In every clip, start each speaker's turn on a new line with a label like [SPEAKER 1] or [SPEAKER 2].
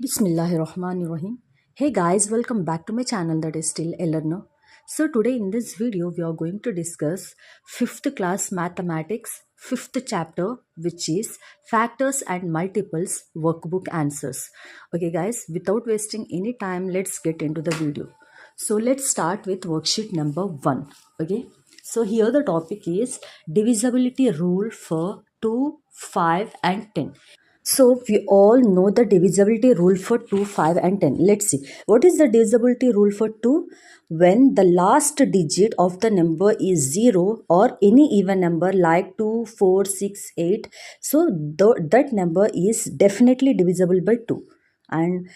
[SPEAKER 1] Bismillahirrahmanirrahim. Hey guys, welcome back to my channel that is Stillalearner. So today in this video we are going to discuss 5th class mathematics 5th chapter, which is factors and multiples workbook answers. Okay guys, without wasting any time, let's get into the video. So let's start with worksheet number 1. Okay, so here the topic is divisibility rule for 2, 5 and 10. So we all know the divisibility rule for 2, 5 and 10. Let's see. What is the divisibility rule for 2? When the last digit of the number is 0 or any even number like 2, 4, 6, 8. So that number is definitely divisible by 2. And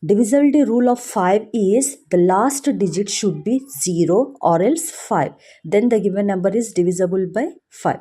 [SPEAKER 1] divisibility rule of 5 is the last digit should be 0 or else 5. Then the given number is divisible by 5.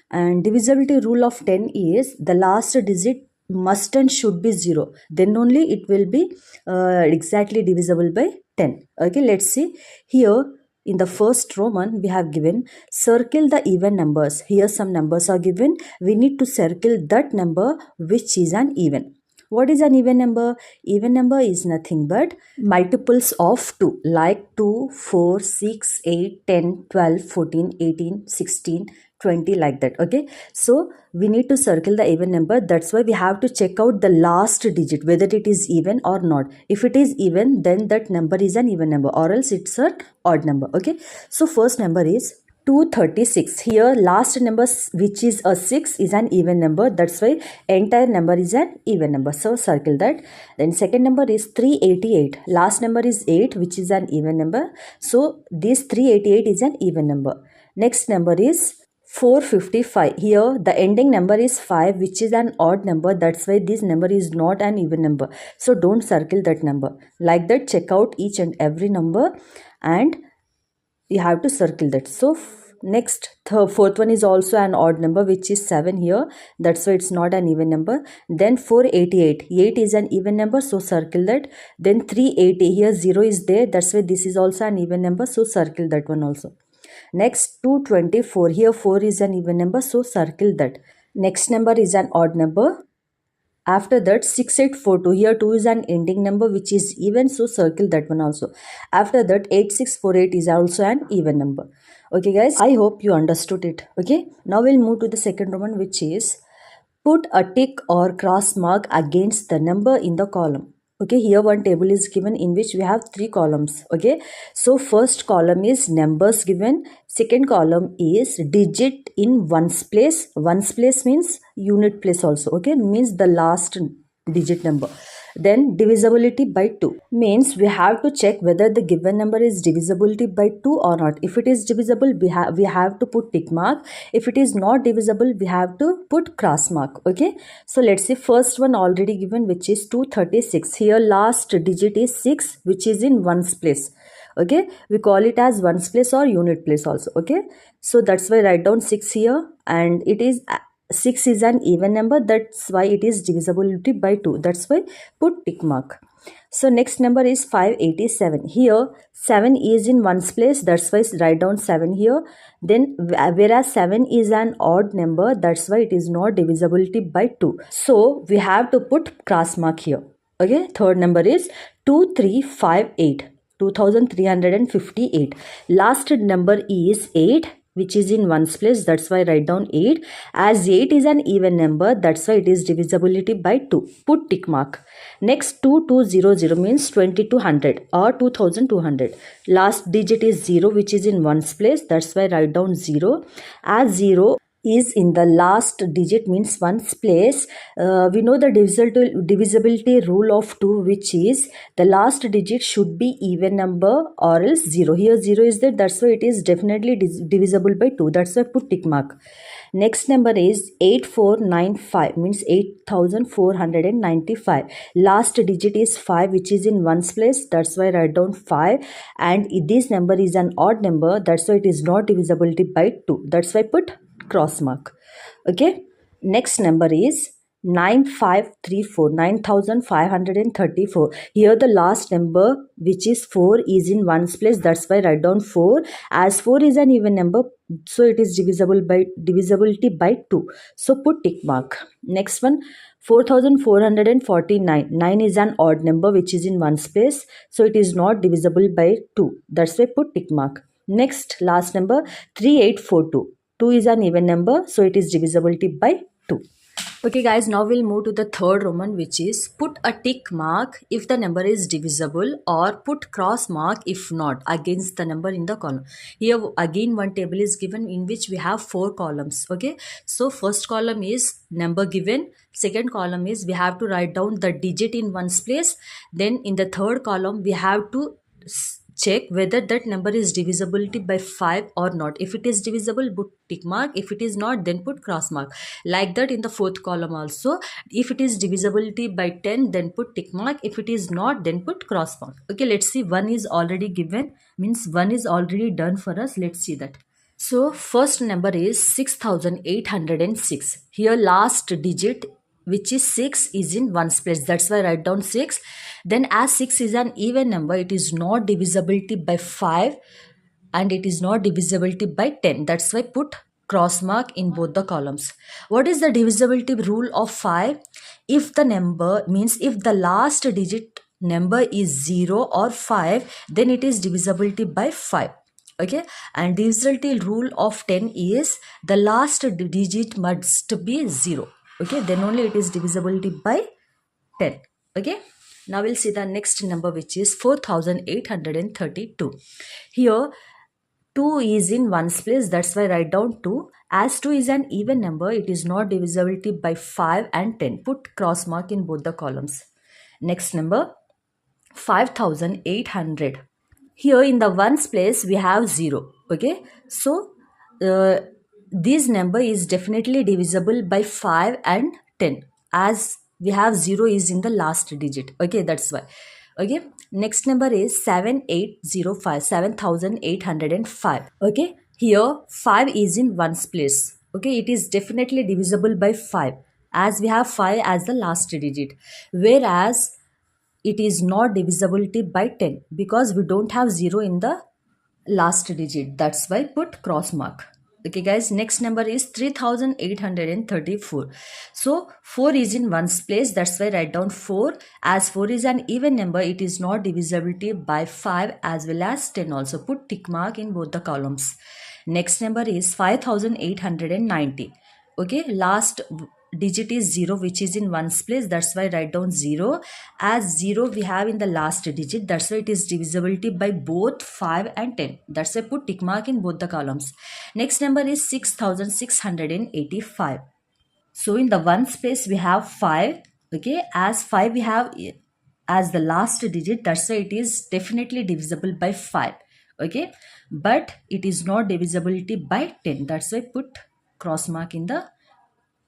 [SPEAKER 1] And divisibility rule of 10 is the last digit must and should be 0, then only it will be exactly divisible by 10. Okay, let's see. Here in the first Roman we have given circle the even numbers. Here some numbers are given. We need to circle that number which is an even. What is an even number? Even number is nothing but multiples of 2, like 2, 4, 6, 8, 10, 12, 14, 18, 16, 20, like that. Okay, so we need to circle the even number. That's why we have to check out the last digit whether it is even or not. If it is even, then that number is an even number, or else it's an odd number. Okay, so first number is 236. Here last number which is a 6 is an even number. That's why entire number is an even number. So circle that. Then second number is 388. Last number is 8 which is an even number. So this 388 is an even number. Next number is 455. Here the ending number is 5 which is an odd number. That's why this number is not an even number. So don't circle that number. Like that, check out each and every number and you have to circle that. So next, fourth one is also an odd number which is 7 here. That's why it's not an even number. Then 488. 8 is an even number, so circle that. Then 380. Here 0 is there. That's why this is also an even number, so circle that one also. Next 224. Here 4 is an even number, so circle that. Next number is an odd number. After that 6842. Here 2 is an ending number which is even, so circle that one also. After that 8648 is also an even number. Okay guys, I hope you understood it. Okay, now we'll move to the second Roman, which is put a tick or cross mark against the number in the column. Okay, here one table is given in which we have 3 columns. Okay, so first column is numbers given. Second column is digit in ones place. Ones place means unit place also. Okay, means the last digit number. Then divisibility by 2 means we have to check whether the given number is divisibility by 2 or not. If it is divisible, we have to put tick mark. If it is not divisible, we have to put cross mark. Okay, so let's see. First one already given, which is 236. Here last digit is 6 which is in ones place. Okay, we call it as ones place or unit place also. Okay, so that's why write down 6 here, and it is 6 is an even number. That's why it is divisibility by 2. That's why put tick mark. So next number is 587. Here 7 is in ones place. That's why write down 7 here. Then whereas 7 is an odd number, that's why it is not divisibility by 2. So we have to put cross mark here. Okay, third number is 2358. 2358. Last number is 8 which is in ones place. That's why write down 8. As 8 is an even number, that's why it is divisibility by 2. Put tick mark. Next 2200 means 2200 or 2200. Last digit is 0 which is in ones place. That's why write down 0. As 0 is in the last digit means ones place, we know the divisibility rule of 2, which is the last digit should be even number or else 0. Here 0 is there, that's why it is definitely divisible by 2. That's why put tick mark. Next number is 8495 means 8495. Last digit is 5 which is in ones place. That's why write down 5, and this number is an odd number. That's why it is not divisibility by 2. That's why put cross mark. Okay, next number is 9534. 9534. Here the last number which is 4 is in ones place. That's why write down 4. As 4 is an even number, so it is divisibility by 2, so put tick mark. Next one, 4449, 9 is an odd number which is in ones place, so it is not divisible by 2, that's why put tick mark. Next, last number, 3842, 2 is an even number, so it is divisibility by 2. Okay guys, now we'll move to the third Roman, which is put a tick mark if the number is divisible or put cross mark if not against the number in the column. Here again one table is given in which we have 4 columns. Okay, so first column is number given, second column is we have to write down the digit in ones place, then in the third column we have to check whether that number is divisibility by 5 or not. If it is divisible, put tick mark. If it is not, then put cross mark. Like that in the fourth column also. If it is divisibility by 10, then put tick mark. If it is not, then put cross mark. Okay, let's see. 1 is already given, means 1 is already done for us. Let's see that. So first number is 6806. Here last digit, which is 6, is in ones place, that's why I write down 6. Then as 6 is an even number, it is not divisibility by 5 and it is not divisibility by 10, that's why put cross mark in both the columns. What is the divisibility rule of 5? If the number, means if the last digit number is 0 or 5, then it is divisibility by 5. Okay, and divisibility rule of 10 is the last digit must be 0. Okay, then only it is divisibility by 10. Okay, now we'll see the next number, which is 4832. Here 2 is in ones place, that's why I write down 2. As 2 is an even number, it is not divisibility by 5 and 10. Put cross mark in both the columns. Next number, 5800. Here in the ones place we have 0. Okay, so this number is definitely divisible by 5 and 10 as we have 0 is in the last digit. Okay, that's why. Okay, next number is 7805, 7805. Okay, here 5 is in ones place. Okay, it is definitely divisible by 5 as we have 5 as the last digit, whereas it is not divisibility by 10 because we don't have 0 in the last digit, that's why put cross mark. Okay guys, next number is 3834. so 4 is in ones place, that's why write down 4. As 4 is an even number, it is not divisibility by 5 as well as 10 also. Put tick mark in both the columns. Next number is 5890. Okay, last digit is 0 which is in ones place, that's why write down 0. As 0 we have in the last digit, that's why it is divisibility by both 5 and 10, that's why put tick mark in both the columns. Next number is 6685. so in the ones place we have 5. Okay, as 5 we have as the last digit, that's why it is definitely divisible by 5. Okay, but it is not divisibility by 10, that's why put cross mark in the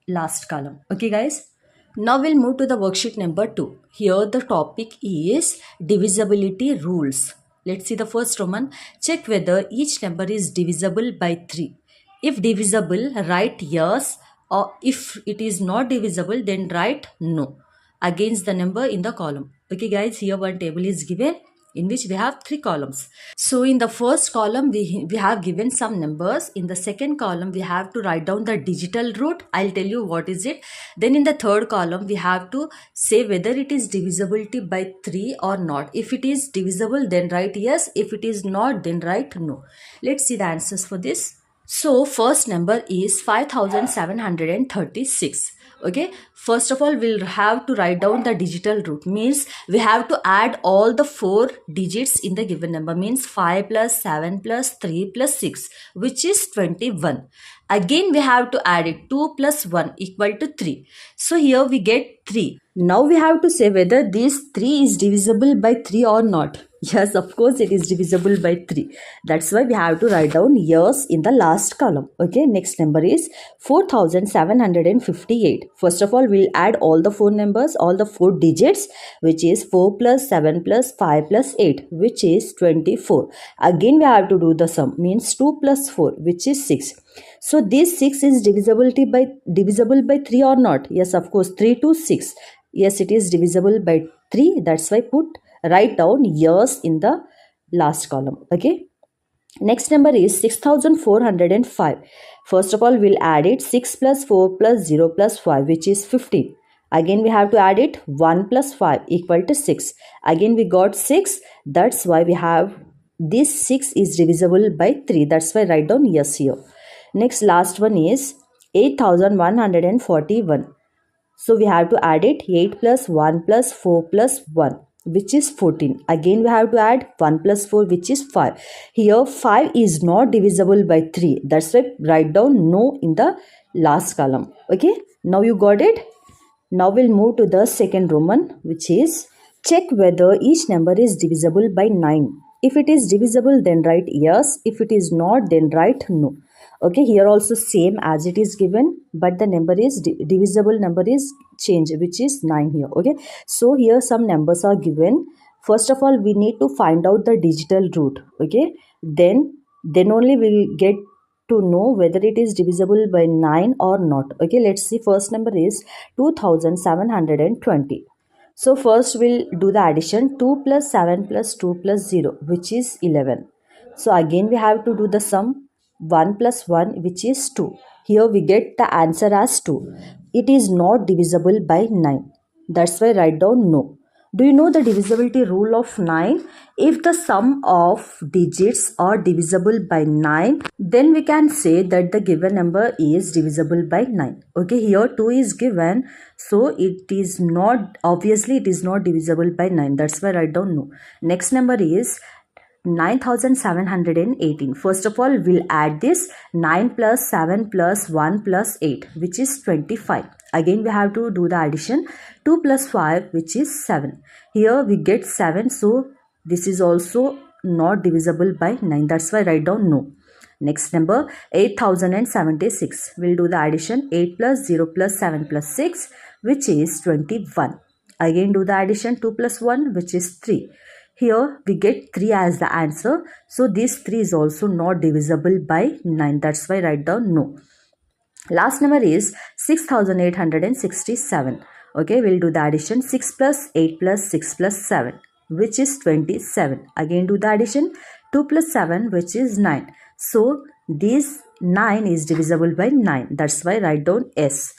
[SPEAKER 1] last column. Okay guys, now we'll move to the worksheet number 2. Here the topic is divisibility rules. Let's see the first Roman. Check whether each number is divisible by 3. If divisible, write yes, or if it is not divisible, then write no against the number in the column. Okay guys, here one table is given in which we have 3 columns. So in the first column we have given some numbers. In the second column we have to write down the digital root. I'll tell you what is it. Then in the third column we have to say whether it is divisibility by 3 or not. If it is divisible, then write yes. If it is not, then write no. Let's see the answers for this. So first number is 5736. Okay, first of all we'll have to write down the digital root, means we have to add all the 4 digits in the given number, means 5 plus 7 plus 3 plus 6, which is 21. Again we have to add it, 2 plus 1 equal to 3. So here we get 3. Now we have to say whether this 3 is divisible by 3 or not. Yes, of course it is divisible by 3. That's why we have to write down yes in the last column. Okay, next number is 4758. First of all, we'll add all the 4 numbers, all the 4 digits, which is 4 plus 7 plus 5 plus 8, which is 24. Again we have to do the sum, means 2 plus 4, which is 6. So this 6 is divisible by 3 or not? Yes, of course, 3 to 6. Yes, it is divisible by 3. That's why write down yes in the last column. Okay. Next number is 6405. First of all, we'll add it. 6 plus 4 plus 0 plus 5, which is 15. Again, we have to add it. 1 plus 5 equal to 6. Again, we got 6. That's why we have this 6 is divisible by 3. That's why write down yes here. Next, last one is 8141. So we have to add it. 8 plus 1 plus 4 plus 1, which is 14. Again we have to add 1 plus 4, which is 5. Here 5 is not divisible by 3. That's why write down no in the last column. Okay. Now you got it. Now we'll move to the second Roman, which is check whether each number is divisible by 9. If it is divisible, then write yes. If it is not, then write no. Okay, here also same as it is given, but the number is divisible number is changed, which is 9 here. Okay, so here some numbers are given. First of all, we need to find out the digital root. Okay, then only we'll get to know whether it is divisible by 9 or not. Okay, let's see. First number is 2720. So first we'll do the addition. 2 plus 7 plus 2 plus 0, which is 11. So again we have to do the sum. 1 plus 1, which is 2. Here we get the answer as 2. It is not divisible by 9. That's why write down no. Do you know the divisibility rule of 9? If the sum of digits are divisible by 9, then we can say that the given number is divisible by 9. Okay, here 2 is given, so it is not, obviously it is not divisible by 9. That's why write down no. Next number is 9718. First of all, we'll add this. 9 plus 7 plus 1 plus 8, which is 25. Again we have to do the addition. 2 plus 5, which is 7. Here we get 7, so this is also not divisible by 9. That's why write down no. Next number 8076. We'll do the addition. 8 plus 0 plus 7 plus 6, which is 21. Again do the addition. 2 plus 1, which is 3. Here we get 3 as the answer. So this 3 is also not divisible by 9. That's why write down no. Last number is 6867. Okay, we'll do the addition. 6 plus 8 plus 6 plus 7, which is 27. Again do the addition. 2 plus 7, which is 9. So this 9 is divisible by 9. That's why write down S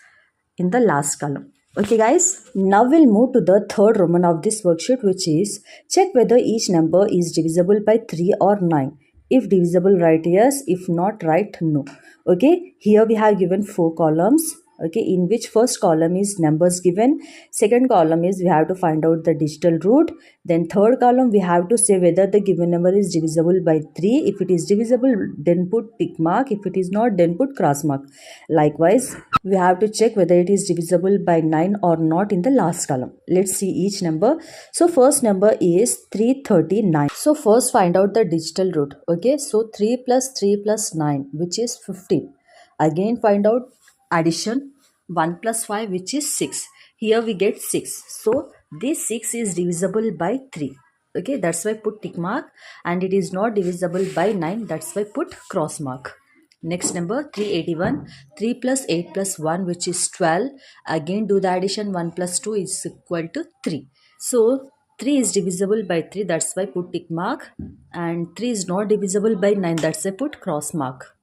[SPEAKER 1] in the last column. Okay guys, now we'll move to the third Roman of this worksheet, which is check whether each number is divisible by 3 or 9. If divisible, write yes. If not, write no. Okay, here we have given 4 columns. Okay, in which first column is numbers given, second column is we have to find out the digital root, then third column we have to say whether the given number is divisible by 3. If it is divisible, then put tick mark. If it is not, then put cross mark. Likewise, we have to check whether it is divisible by 9 or not in the last column. Let's see each number. So first number is 339. So first find out the digital root. Okay, so 3 plus 3 plus 9, which is 15. Again find out addition. 1 plus 5, which is 6. Here we get 6. So this 6 is divisible by 3. Okay, that's why put tick mark. And it is not divisible by 9. That's why put cross mark. Next number 381. 3 plus 8 plus 1, which is 12. Again do the addition. 1 plus 2 is equal to 3. So 3 is divisible by 3. That's why put tick mark. And 3 is not divisible by 9. That's why put cross mark.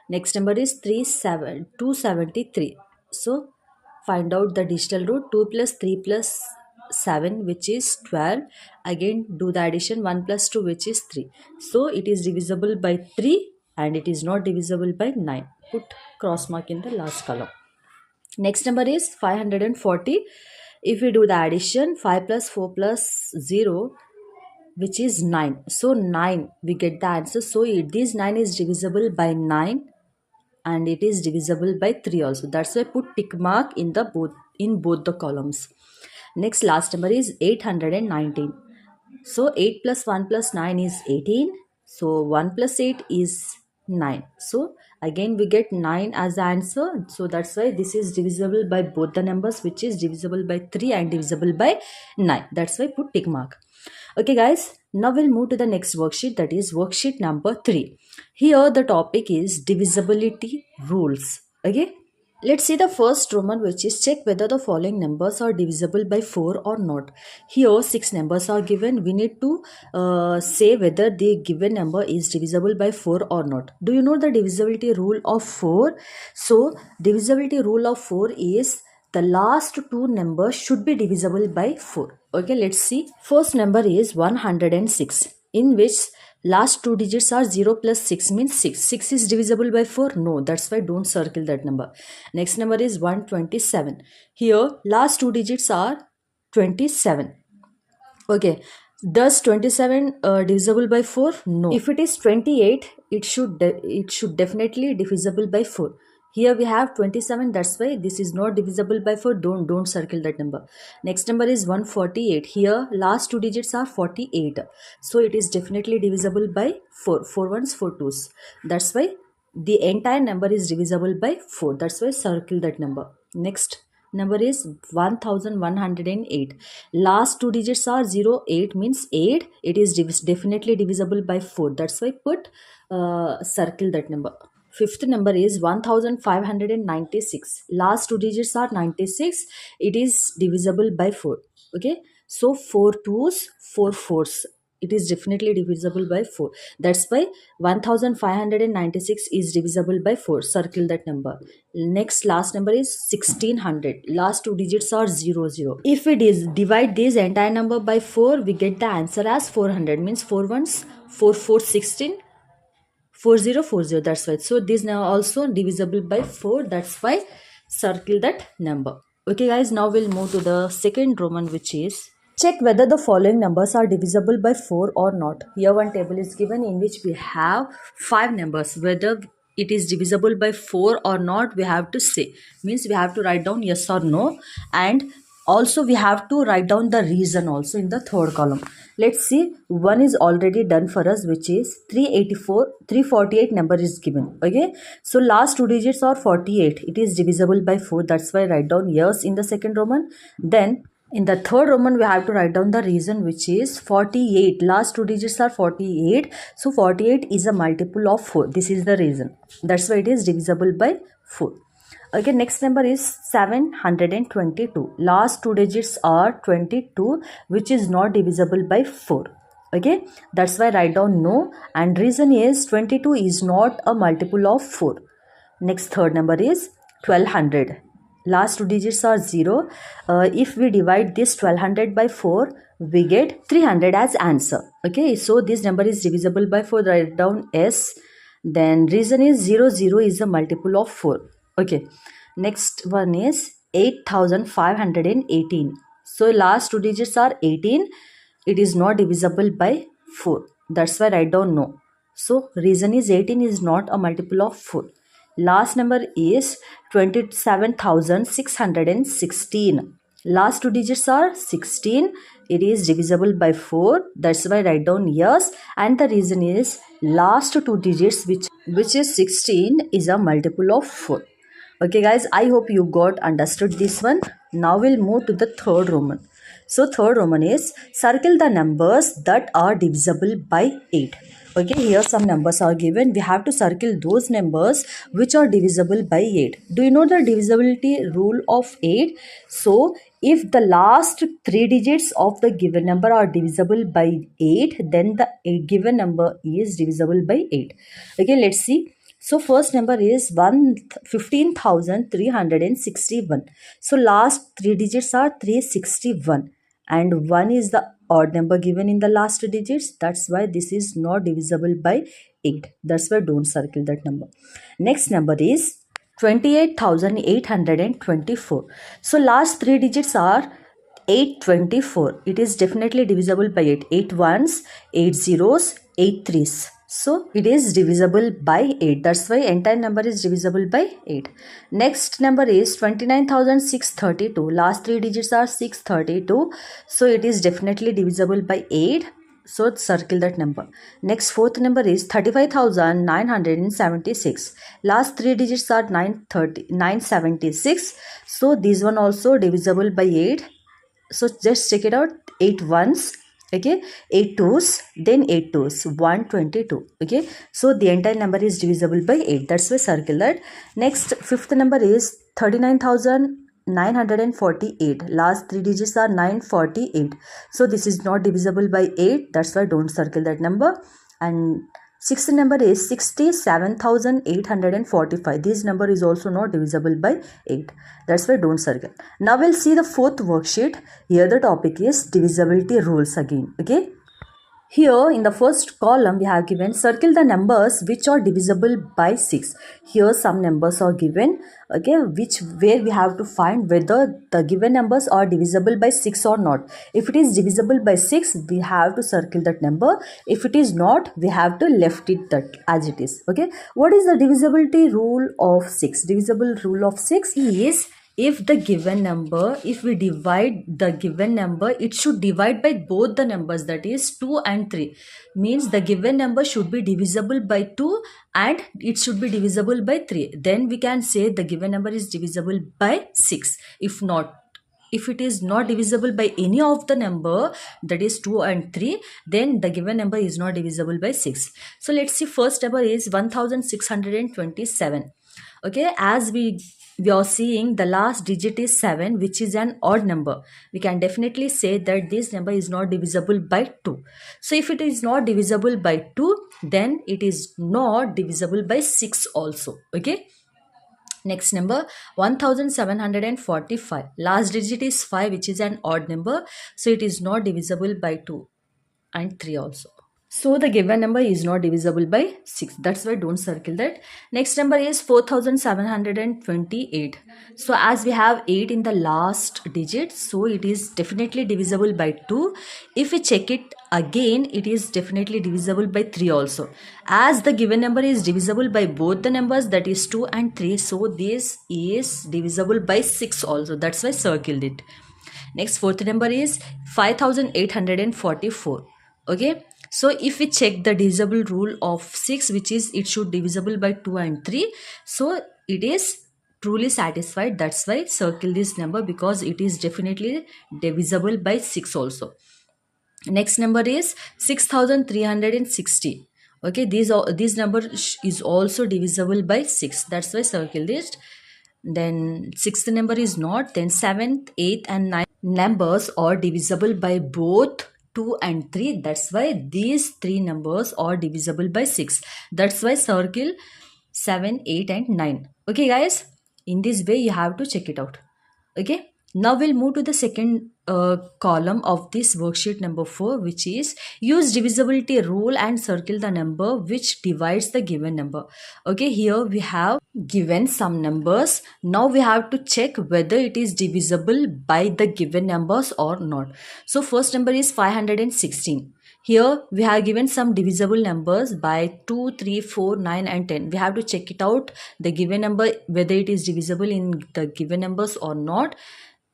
[SPEAKER 1] Next number is 273. So find out the digital root. 2 plus 3 plus 7, which is 12. Again do the addition. 1 plus 2, which is 3. So it is divisible by 3 and it is not divisible by 9. Put cross mark in the last column. Next number is 540. If we do the addition, 5 plus 4 plus 0, which is 9. So 9 we get the answer. So this 9 is divisible by 9 and it is divisible by 3 also. That's why put tick mark in the both the columns. Next last number is 819. So 8 plus 1 plus 9 is 18. So 1 plus 8 is 9. So again we get 9 as the answer. So that's why this is divisible by both the numbers, which is divisible by 3 and divisible by 9. That's why put tick mark. Okay guys, now we'll move to the next worksheet, that is worksheet number 3. Here the topic is divisibility rules. Okay, Let's see the first Roman, which is check whether the following numbers are divisible by 4 or not. Here 6 numbers are given. We need to say whether the given number is divisible by 4 or not. Do you know the divisibility rule of 4? So divisibility rule of 4 is the last two numbers should be divisible by 4. Okay, let's see. First number is 106, in which last two digits are 0 plus 6 means 6. 6 is divisible by 4? No, that's why don't circle that number. Next number is 127. Here last two digits are 27. Okay, does 27 divisible by 4? No. If it is 28, it should definitely divisible by 4. Here we have 27, that's why this is not divisible by 4. Don't circle that number. Next number is 148. Here last two digits are 48. So it is definitely divisible by 4. 4 ones, 4 twos. That's why the entire number is divisible by 4. That's why circle that number. Next number is 1108. Last two digits are 0, 8 means 8. It is definitely divisible by 4. That's why put circle that number. Fifth number is 1596. Last two digits are 96. It is divisible by 4. Okay. So 4 twos, 4 fours. It is definitely divisible by 4. That's why 1596 is divisible by 4. Circle that number. Next last number is 1600. Last two digits are 00. If we divide this entire number by 4, we get the answer as 400. Means 4 ones, 4 4 16. 4040, that's right. So this now also divisible by 4. That's why circle that number. Okay guys, now we'll move to the second Roman, which is check whether the following numbers are divisible by 4 or not. Here one table is given in which we have 5 numbers. Whether it is divisible by 4 or not, we have to say. Means we have to write down yes or no, and also we have to write down the reason also in the third column. Let's see, one is already done for us, which is 348 number is given. Okay, so last two digits are 48. It is divisible by 4. That's why I write down yes in the second Roman. Then in the third Roman, we have to write down the reason, which is 48. Last two digits are 48. So 48 is a multiple of 4. This is the reason. That's why it is divisible by 4. Okay, next number is 722. Last two digits are 22, which is not divisible by 4. Okay, that's why write down no, and reason is 22 is not a multiple of 4. Next third number is 1200. Last two digits are 0. If we divide this 1200 by 4, we get 300 as answer. Okay, so this number is divisible by 4. Write down S. Then reason is 0 is a multiple of 4. Okay, next one is 8518. So last two digits are 18. It is not divisible by 4. That's why write down no. So reason is 18 is not a multiple of 4. Last number is 27,616. Last two digits are 16. It is divisible by 4. That's why write down yes. And the reason is last two digits, which is 16, is a multiple of 4. Okay guys, I hope you got understood this one. Now we'll move to the third Roman. So third Roman is circle the numbers that are divisible by 8. Okay, here some numbers are given. We have to circle those numbers which are divisible by 8. Do you know the divisibility rule of 8? So if the last three digits of the given number are divisible by 8, then the given number is divisible by 8. Okay, let's see. So first number is 15,361. So last three digits are 361, and 1 is the odd number given in the last digits. That's why this is not divisible by 8. That's why don't circle that number. Next number is 28,824. So last three digits are 824. It is definitely divisible by 8. 8 ones, 8 zeros, 8 threes. So it is divisible by 8. That's why entire number is divisible by 8. Next number is 29,632. Last three digits are 632. So it is definitely divisible by 8. So circle that number. Next fourth number is 35,976. Last three digits are 976. So this one also divisible by 8. So just check it out. 8 ones. Okay, 8 twos, then 8 twos, 122. Okay, so the entire number is divisible by 8. That's why circle that. Next, fifth number is 39,948. Last three digits are 948. So this is not divisible by 8. That's why don't circle that number. And sixth number is 67,845. This number is also not divisible by 8. That's why don't circle. Now we'll see the fourth worksheet. Here the topic is divisibility rules again. Okay. Here in the first column we have given circle the numbers which are divisible by 6. Here some numbers are given, okay, where we have to find whether the given numbers are divisible by 6 or not. If it is divisible by 6, we have to circle that number. If it is not, we have to left it that as it is. Okay, what is the divisibility rule of 6? Divisible rule of 6 is, if the given number, if we divide the given number, it should divide by both the numbers, that is 2 and 3. Means the given number should be divisible by 2 and it should be divisible by 3. Then we can say the given number is divisible by 6. If it is not divisible by any of the number, that is 2 and 3, then the given number is not divisible by 6. So let's see, first number is 1627. Okay, as we are seeing the last digit is 7, which is an odd number. We can definitely say that this number is not divisible by 2. So if it is not divisible by 2, then it is not divisible by 6 also. Okay. Next number 1745. Last digit is 5, which is an odd number. So it is not divisible by 2 and 3 also. So the given number is not divisible by 6. That's why don't circle that. Next number is 4728. So as we have 8 in the last digit, so it is definitely divisible by 2. If we check it again, it is definitely divisible by 3 also. As the given number is divisible by both the numbers, that is 2 and 3. So this is divisible by 6 also. That's why circled it. Next, fourth number is 5844. Okay. So if we check the divisible rule of 6, which is it should divisible by 2 and 3. So it is truly satisfied. That's why circle this number, because it is definitely divisible by 6 also. Next number is 6360. Okay, this number is also divisible by 6. That's why circle this. Then sixth number is not. Then seventh, eighth and ninth numbers are divisible by both 2 and 3. That's why these three numbers are divisible by 6. That's why circle 7, 8 and 9. Okay guys, in this way you have to check it out. Okay, now we'll move to the second column of this worksheet number 4, which is use divisibility rule and circle the number which divides the given number. Okay, here we have given some numbers. Now we have to check whether it is divisible by the given numbers or not. So first number is 516. Here we have given some divisible numbers by 2, 3, 4, 9 and 10. We have to check it out, the given number, whether it is divisible in the given numbers or not.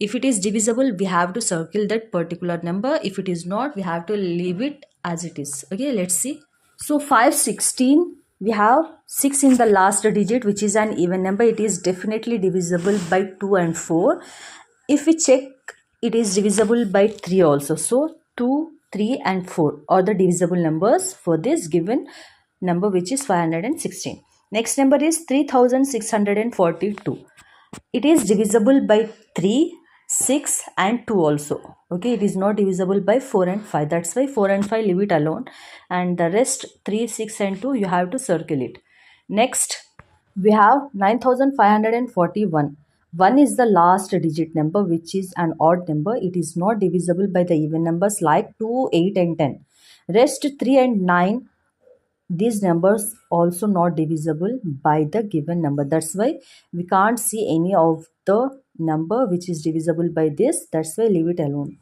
[SPEAKER 1] If it is divisible, we have to circle that particular number. If it is not, we have to leave it as it is. Okay, let's see. So 516, we have 6 in the last digit, which is an even number. It is definitely divisible by 2 and 4. If we check, it is divisible by 3 also. So 2, 3 and 4 are the divisible numbers for this given number, which is 516. Next number is 3642. It is divisible by 3, 6 and 2 also. Okay, it is not divisible by 4 and 5. That's why 4 and 5 leave it alone, and the rest 3, 6 and 2 you have to circle it. Next, we have 9541. 1 is the last digit number, which is an odd number. It is not divisible by the even numbers like 2, 8 and 10. Rest 3 and 9, these numbers also not divisible by the given number. That's why we can't see any of the number which is divisible by this. That's why leave it alone.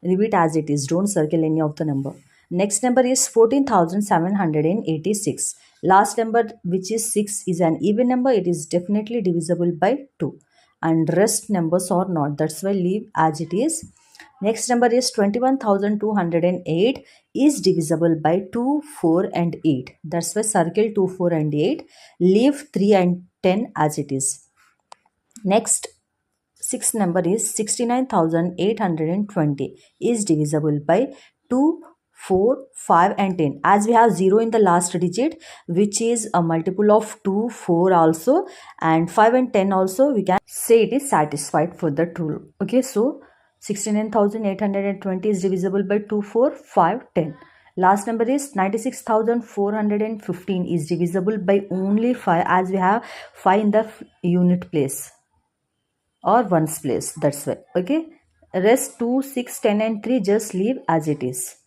[SPEAKER 1] Leave it as it is. Don't circle any of the number. Next number is 14,786. Last number, which is 6, is an even number. It is definitely divisible by 2. And rest numbers are not. That's why leave as it is. Next number is 21,208 is divisible by 2, 4 and 8. That's why circle 2, 4 and 8. Leave 3 and 10 as it is. Next, sixth number is 69,820 is divisible by 2, 4, 5 and 10. As we have 0 in the last digit, which is a multiple of 2, 4 also, and 5 and 10 also, we can say it is satisfied for the rule. Okay, so 69,820 is divisible by 2, 4, 5, 10. Last number is 96,415 is divisible by only 5, as we have 5 in the unit place or ones place. That's why. Okay, rest 2, 6, 10 and 3 just leave as it is.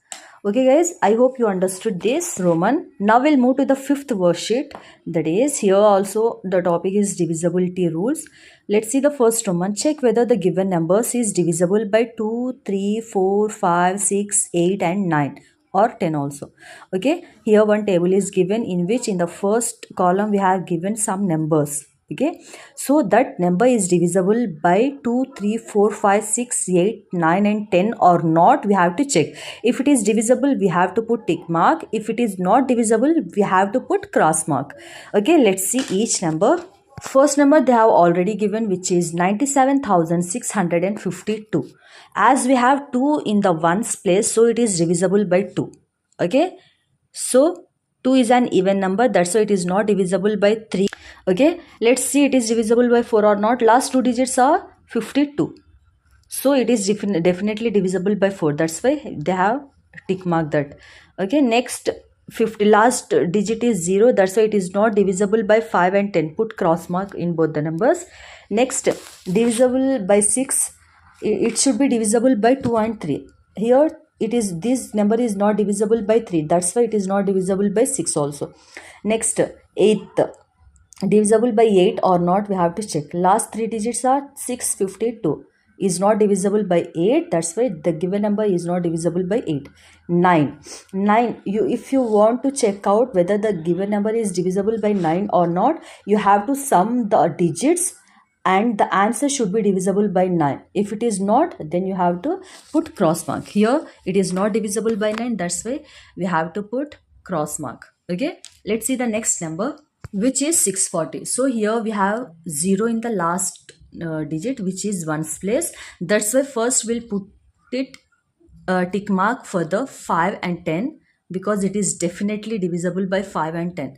[SPEAKER 1] Okay guys, I hope you understood this Roman. Now we'll move to the fifth worksheet. That is, here also the topic is divisibility rules. Let's see the first Roman. Check whether the given numbers is divisible by 2, 3, 4, 5, 6, 8 and 9 or 10 also. Okay, here one table is given in which in the first column we have given some numbers. Okay, so that number is divisible by 2, 3, 4, 5, 6, 8, 9 and 10 or not, we have to check. If it is divisible, we have to put tick mark. If it is not divisible, we have to put cross mark. Okay, let's see each number. First number they have already given, which is 97,652. As we have 2 in the ones place, so it is divisible by 2. Okay, so 2 is an even number, that's why it is not divisible by 3. Okay, let's see it is divisible by 4 or not. Last 2 digits are 52. So it is definitely divisible by 4. That's why they have tick mark that. Okay, next 50 last digit is 0. That's why it is not divisible by 5 and 10. Put cross mark in both the numbers. Next, divisible by 6. It should be divisible by 2 and 3. Here it is, this number is not divisible by 3. That's why it is not divisible by 6 also. Next, 8th. Divisible by 8 or not, we have to check. Last 3 digits are 652. Is not divisible by 8. That's why the given number is not divisible by 8. 9. If you want to check out whether the given number is divisible by 9 or not, you have to sum the digits and the answer should be divisible by 9. If it is not, then you have to put cross mark. Here it is not divisible by 9. That's why we have to put cross mark. Okay, let's see the next number, which is 640. So here we have 0 in the last digit, which is ones place. That's why first we'll put it tick mark for the 5 and 10, because it is definitely divisible by 5 and 10.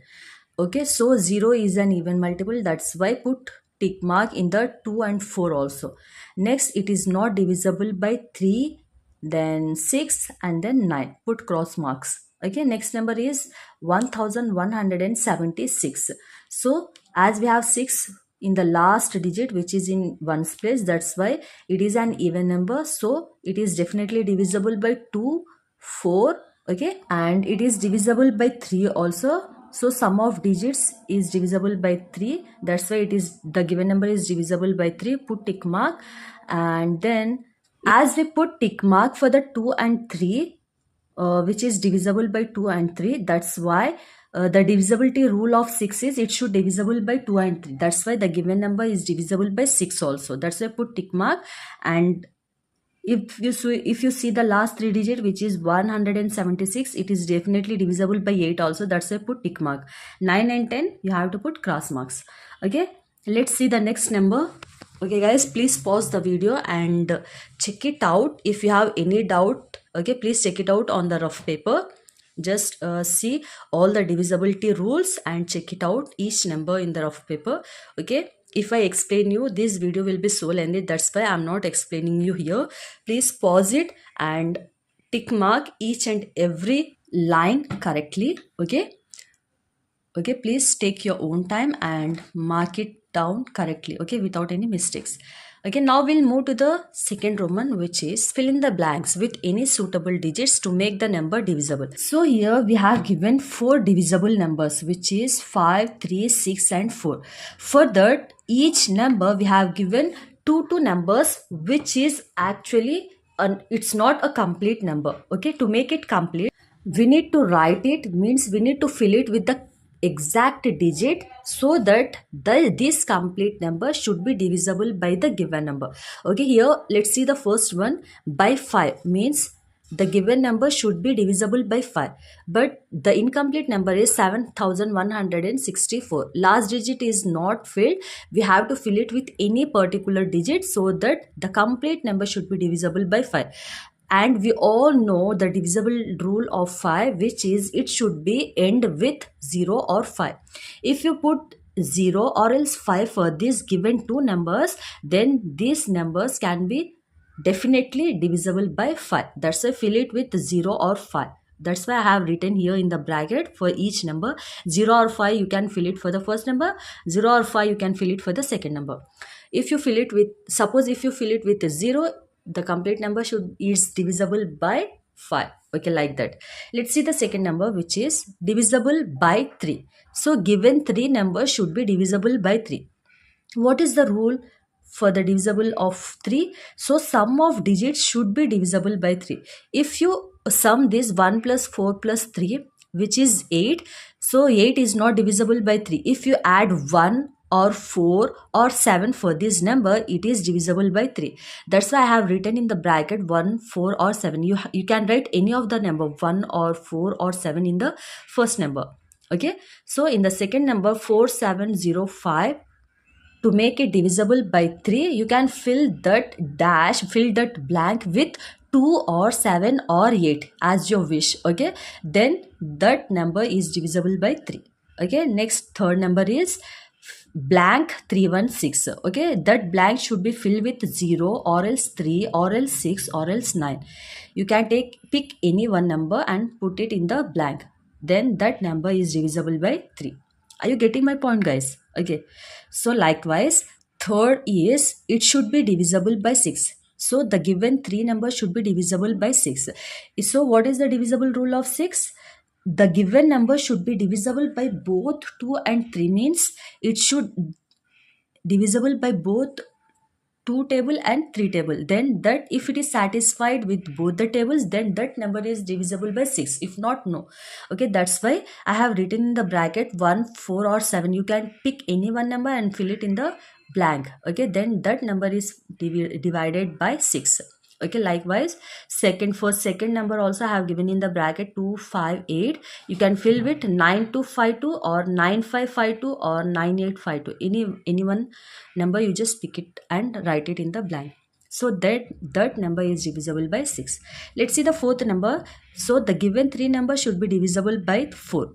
[SPEAKER 1] Okay, so 0 is an even multiple, that's why put tick mark in the 2 and 4 also. Next, it is not divisible by 3, then 6 and then 9. Put cross marks. Okay, next number is 1176. So as we have 6 in the last digit, which is in ones place, that's why it is an even number, so it is definitely divisible by 2, 4. Okay, and it is divisible by 3 also. So sum of digits is divisible by 3. That's why it is, the given number is divisible by 3. Put tick mark. And then as we put tick mark for the 2 and 3, which is divisible by 2 and 3, that's why the divisibility rule of 6 is it should divisible by 2 and 3. That's why the given number is divisible by 6 also. That's why put tick mark. And if you see the last 3 digit, which is 176, it is definitely divisible by 8 also. That's why put tick mark. 9 and 10, you have to put cross marks. Okay, let's see the next number. Okay guys, please pause the video and check it out. If you have any doubt, okay, please check it out on the rough paper. Just see all the divisibility rules and check it out, each number in the rough paper. Okay, if I explain you, this video will be so lengthy, that's why I'm not explaining you here. Please pause it and tick mark each and every line correctly. Okay, please take your own time and mark it down correctly, okay, without any mistakes. Okay, now we'll move to the second Roman, which is fill in the blanks with any suitable digits to make the number divisible. So here we have given 4 divisible numbers, which is 5, 3, 6 and 4. For that, each number we have given 2 numbers, which is actually it's not a complete number. Okay, to make it complete, we need to write it, means we need to fill it with the exact digit, so that this complete number should be divisible by the given number. Okay, here let's see the first one. By 5 means the given number should be divisible by 5, but the incomplete number is 7164. Last digit is not filled. We have to fill it with any particular digit so that the complete number should be divisible by 5. And we all know the divisible rule of 5, which is it should be end with 0 or 5. If you put 0 or else 5 for these given two numbers, then these numbers can be definitely divisible by 5. That's why fill it with 0 or 5. That's why I have written here in the bracket for each number. 0 or 5 you can fill it for the first number, 0 or 5 you can fill it for the second number. If you fill it with, suppose if you fill it with 0, the complete number should is divisible by 5. Okay, like that. Let's see the second number, which is divisible by 3. So given three numbers should be divisible by 3. What is the rule for the divisible of 3? So sum of digits should be divisible by 3. If you sum this 1 plus 4 plus 3, which is 8, so 8 is not divisible by 3. If you add 1 or 4 or 7 for this number, it is divisible by 3. That's why I have written in the bracket 1, 4 or 7. You can write any of the number 1 or 4 or 7 in the first number. Okay, so in the second number 4705, to make it divisible by 3, you can fill that blank with 2 or 7 or 8 as your wish. Okay, then that number is divisible by 3. Okay, next third number is blank 316. Okay, that blank should be filled with 0 or else 3 or else 6 or else 9. You can pick any one number and put it in the blank, then that number is divisible by 3. Are you getting my point, guys? Okay, so likewise third is it should be divisible by 6. So the given three numbers should be divisible by 6. So what is the divisible rule of 6? The given number should be divisible by both 2 and 3, means it should divisible by both 2 table and 3 table. Then that if it is satisfied with both the tables, then that number is divisible by 6. If not, no. Okay, that's why I have written in the bracket 1, 4 or 7. You can pick any one number and fill it in the blank. Okay, then that number is divided by 6. Okay, likewise for second number also I have given in the bracket 258. You can fill with 9252 or 9552 or 9852. Any one number, you just pick it and write it in the blank. So that number is divisible by 6. Let's see the fourth number. So the given three number should be divisible by 4.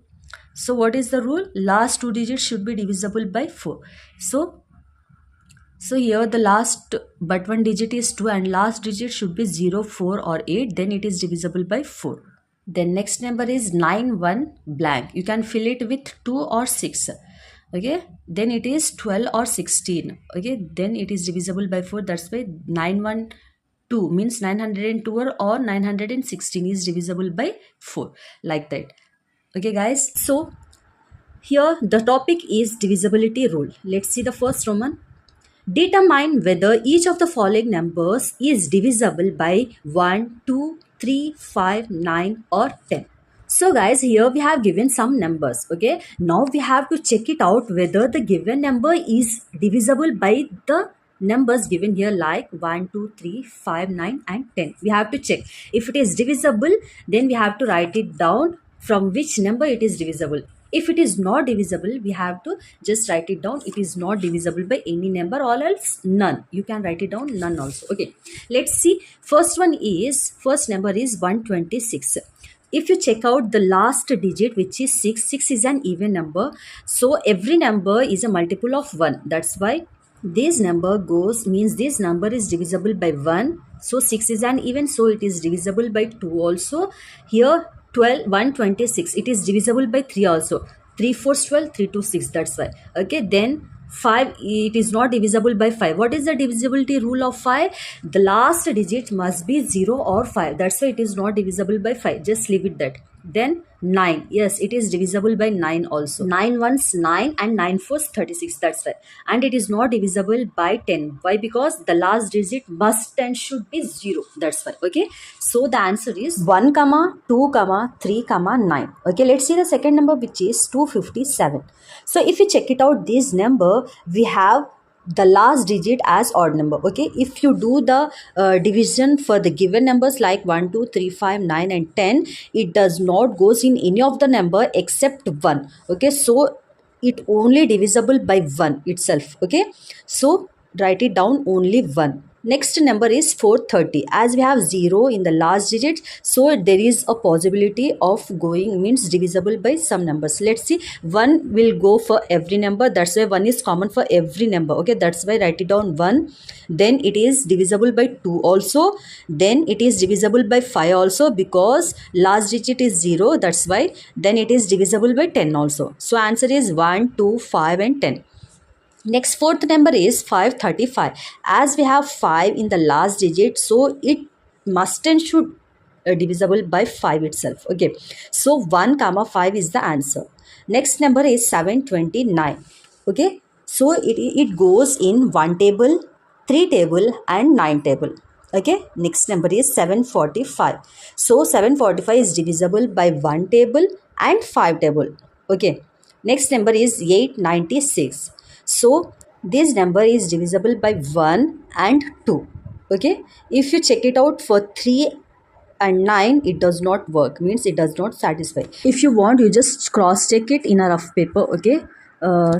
[SPEAKER 1] So what is the rule? Last two digits should be divisible by 4. So here the last but one digit is 2 and last digit should be 0, 4 or 8. Then it is divisible by 4. Then next number is 9, 1 blank. You can fill it with 2 or 6. Okay, then it is 12 or 16. Okay, then it is divisible by 4. That's why 912 means 902 or 916 is divisible by 4, like that. Okay guys, so here the topic is divisibility rule. Let's see the first Roman. Determine whether each of the following numbers is divisible by 1, 2, 3, 5, 9 or 10. So guys, here we have given some numbers. Okay, now we have to check it out whether the given number is divisible by the numbers given here, like 1, 2, 3, 5, 9 and 10. We have to check. If it is divisible, then we have to write it down from which number it is divisible. If it is not divisible, we have to just write it down. It is not divisible by any number or else none. You can write it down none also. Okay, let's see. First number is 126. If you check out the last digit, which is 6, 6 is an even number. So every number is a multiple of 1. That's why this number means this number is divisible by 1. So 6 is an even, so it is divisible by 2 also. Here 126, it is divisible by 3 also. 3 4 12, 3 2 6, that's why. Okay, then 5, it is not divisible by 5. What is the divisibility rule of 5? The last digit must be 0 or 5. That's why it is not divisible by 5. Just leave it that. Then 9, yes, it is divisible by 9 also. 9 ones 9 and 9 fours 36, that's right. And it is not divisible by 10. Why? Because the last digit must and should be 0. That's why. Okay, so the answer is 1, 2, 3, 9. Okay, let's see the second number, which is 257. So if you check it out, this number, we have the last digit as odd number. Okay, if you do the division for the given numbers like 1, 2, 3, 5, 9 and 10, it does not goes in any of the number except 1. Okay, so it only divisible by 1 itself. Okay, so write it down only 1. Next number is 430. As we have 0 in the last digit, so there is a possibility of going means divisible by some numbers. Let's see, 1 will go for every number. That's why 1 is common for every number. Okay, that's why write it down 1. Then it is divisible by 2 also. Then it is divisible by 5 also because last digit is 0. That's why. Then it is divisible by 10 also. So answer is 1, 2, 5 and 10. Next fourth number is 535. As we have 5 in the last digit, so it must and should divisible by 5 itself. Okay, so 1 comma 5 is the answer. Next number is 729. Okay, so it goes in 1 table, 3 table and 9 table. Okay, next number is 745. So 745 is divisible by 1 table and 5 table. Okay, next number is 896. So this number is divisible by 1 and 2. Okay, if you check it out for 3 and 9, it does not work, means it does not satisfy. If you want, you just cross check it in a rough paper. Okay,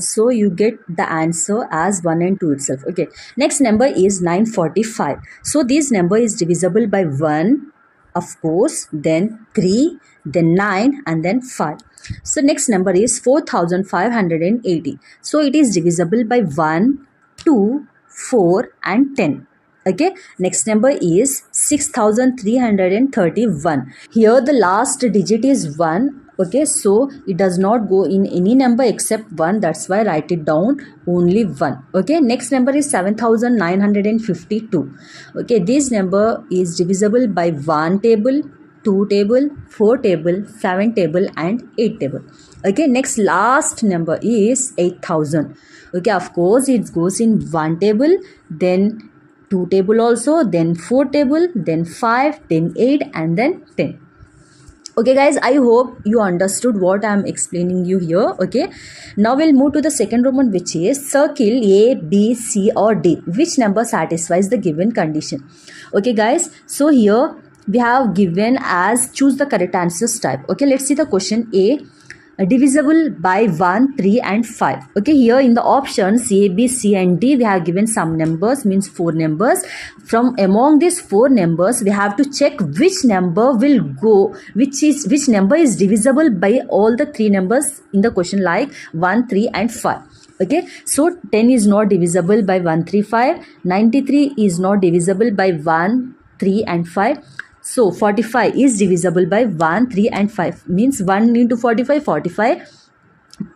[SPEAKER 1] so you get the answer as 1 and 2 itself. Okay, next number is 945. So this number is divisible by 1, of course, then 3, then 9 and then 5. So next number is 4580. So it is divisible by 1, 2, 4 and 10. Okay, next number is 6331. Here the last digit is 1. Okay, so it does not go in any number except 1. That's why write it down only 1. Okay, next number is 7952. Okay, this number is divisible by 1 table, 2 table, 4 table, 7 table and 8 table. Okay, next last number is 8000. Okay, of course it goes in 1 table, then 2 table also, then 4 table, then 5, then 8 and then 10. Okay guys, I hope you understood what I am explaining you here. Okay, now we'll move to the second Roman, which is circle A, B, C or D. Which number satisfies the given condition? Okay guys, so here we have given as choose the correct answers type. Okay, let's see the question. A, divisible by 1, 3 and 5. Okay, here in the options A, B, C and D we have given some numbers, means 4 numbers. From among these 4 numbers we have to check which number will go, which number is divisible by all the 3 numbers in the question, like 1, 3 and 5. Okay, so 10 is not divisible by 1, 3, 5. 93 is not divisible by 1, 3 and 5. So 45 is divisible by 1, 3 and 5, means 1 into 45, 45,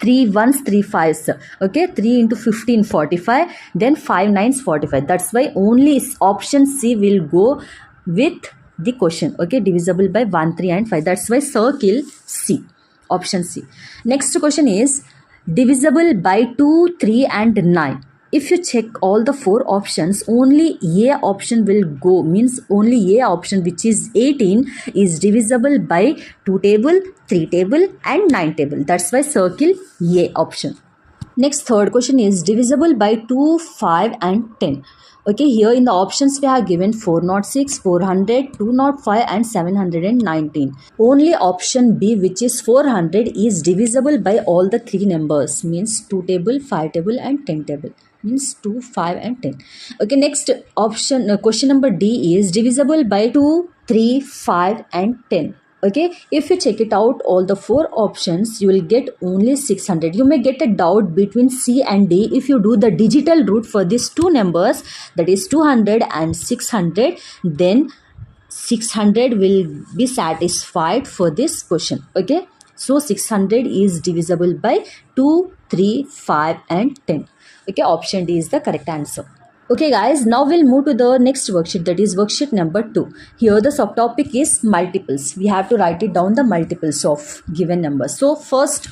[SPEAKER 1] 3 ones, 3 fives. Okay, 3 into 15, 45, then 5 nines, 45. That's why only option C will go with the question. Okay, divisible by 1, 3 and 5. That's why circle C, option C. Next question is divisible by 2, 3 and 9. If you check all the 4 options, only A option will go, means only A option, which is 18, is divisible by 2 table, 3 table and 9 table. That's why circle A option. Next third question is divisible by 2, 5 and 10. Okay, here in the options we have given 406, 400, 205 and 719. Only option B, which is 400, is divisible by all the 3 numbers, means 2 table, 5 table and 10 table, means 2, 5 and 10. Okay, next option, question number D is divisible by 2, 3, 5 and 10. Okay, if you check it out all the 4 options, you will get only 600. You may get a doubt between C and D. If you do the digital route for these 2 numbers, that is 200 and 600, then 600 will be satisfied for this question. Okay, so 600 is divisible by 2, 3, 5 and 10. Okay, option D is the correct answer. Okay guys, now we'll move to the next worksheet, that is worksheet number 2. Here the subtopic is multiples. We have to write it down, the multiples of given numbers. So first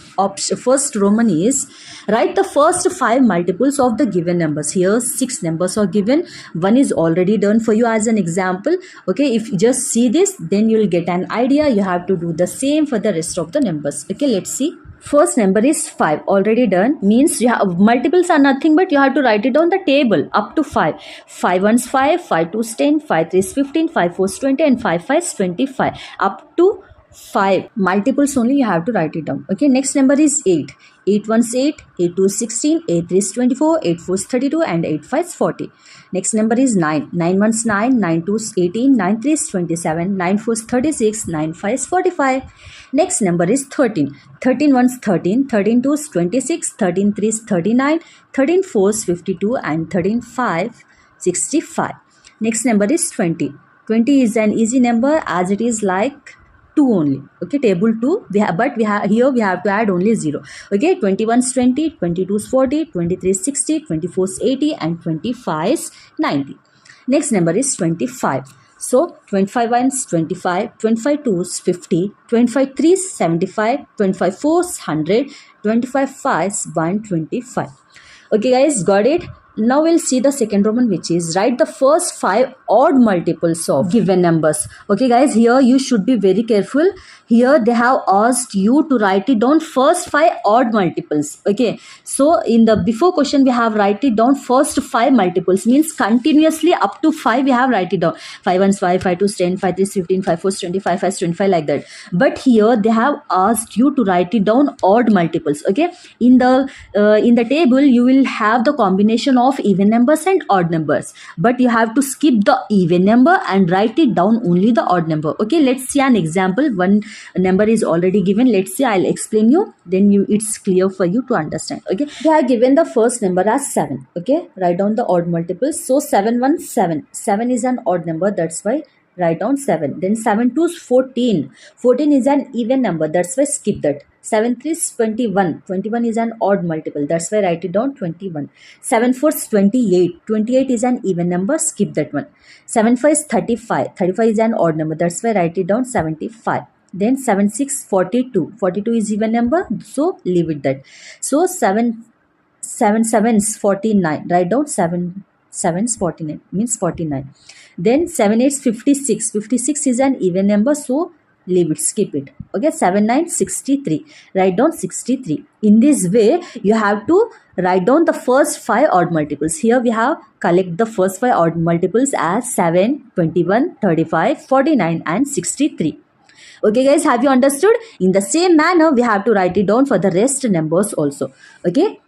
[SPEAKER 1] Roman is write the first 5 multiples of the given numbers. Here 6 numbers are given. One is already done for you as an example. Okay, if you just see this, then you will get an idea. You have to do the same for the rest of the numbers. Okay, let's see. First number is 5, already done, means you have multiples are nothing but you have to write it down the table up to 5. 5 ones 5, 5 twos 10, 5 threes 15, 5 fours 20 and 5 fives 25 up to 5 multiples only you have to write it down. Okay, next number is 8. 8 ones 8, 8 2 16, 8 3 is 24, 8 4 is 32 and 8 5 is 40. Next number is 9. 9 ones 9, 9 2 is 18, 9 3 is 27, 9 4 is 36, 9 5 is 45. Next number is 13. 13 ones 13, 13 2 is 26, 13 3 is 39, 13 4 is 52 and 13 5 65. Next number is 20. 20 is an easy number as it is like 2 only. Okay, table 2 we have, but here we have to add only 0. Okay, 21 is 20, 22 is 40, 23 is 60, 24 is 80 and 25 is 90. Next number is 25. So 25 1 is 25, 25 2 is 50, 25 3 is 75, 25 4 is 100, 25 5 is 125. Okay guys, got it? Now we'll see the second Roman, which is write the first 5 odd multiples of given numbers. Okay guys, here you should be very careful. Here they have asked you to write it down first 5 odd multiples. Okay, so in the before question we have write it down first 5 multiples, means continuously up to 5 we have write it down. 5 1 is 5, 5 2 is 10, 5 3 is 15, 5 4 is 25, 5 is 25, like that. But here they have asked you to write it down odd multiples. Okay, in the table you will have the combination of even numbers and odd numbers, but you have to skip the even number and write it down only the odd number. Okay, let's see an example. One number is already given. Let's see, I'll explain you, then it's clear for you to understand. Okay, they are given the first number as 7. Okay, write down the odd multiples. So 7 1 7. 7 is an odd number, that's why write down 7. Then 7 2 is 14. 14 is an even number, that's why skip that. 7 3 is 21. 21 is an odd multiple, that's why write it down 21. 7 4 is 28. 28 is an even number, skip that one. 7 5 is 35. 35 is an odd number, that's why write it down 75. Then 7 6 42. 42 is even number, so leave it that. So 7 7 is 49. Write down 7 7 is 49, means 49. Then 7 8 is 56. 56 is an even number, so leave it, skip it. Okay, 7 9 63. Write down 63. In this way you have to write down the first 5 odd multiples. Here we have collect the first 5 odd multiples as 7, 21, 35, 49 and 63. Okay guys, have you understood? In the same manner we have to write it down for the rest numbers also. Okay,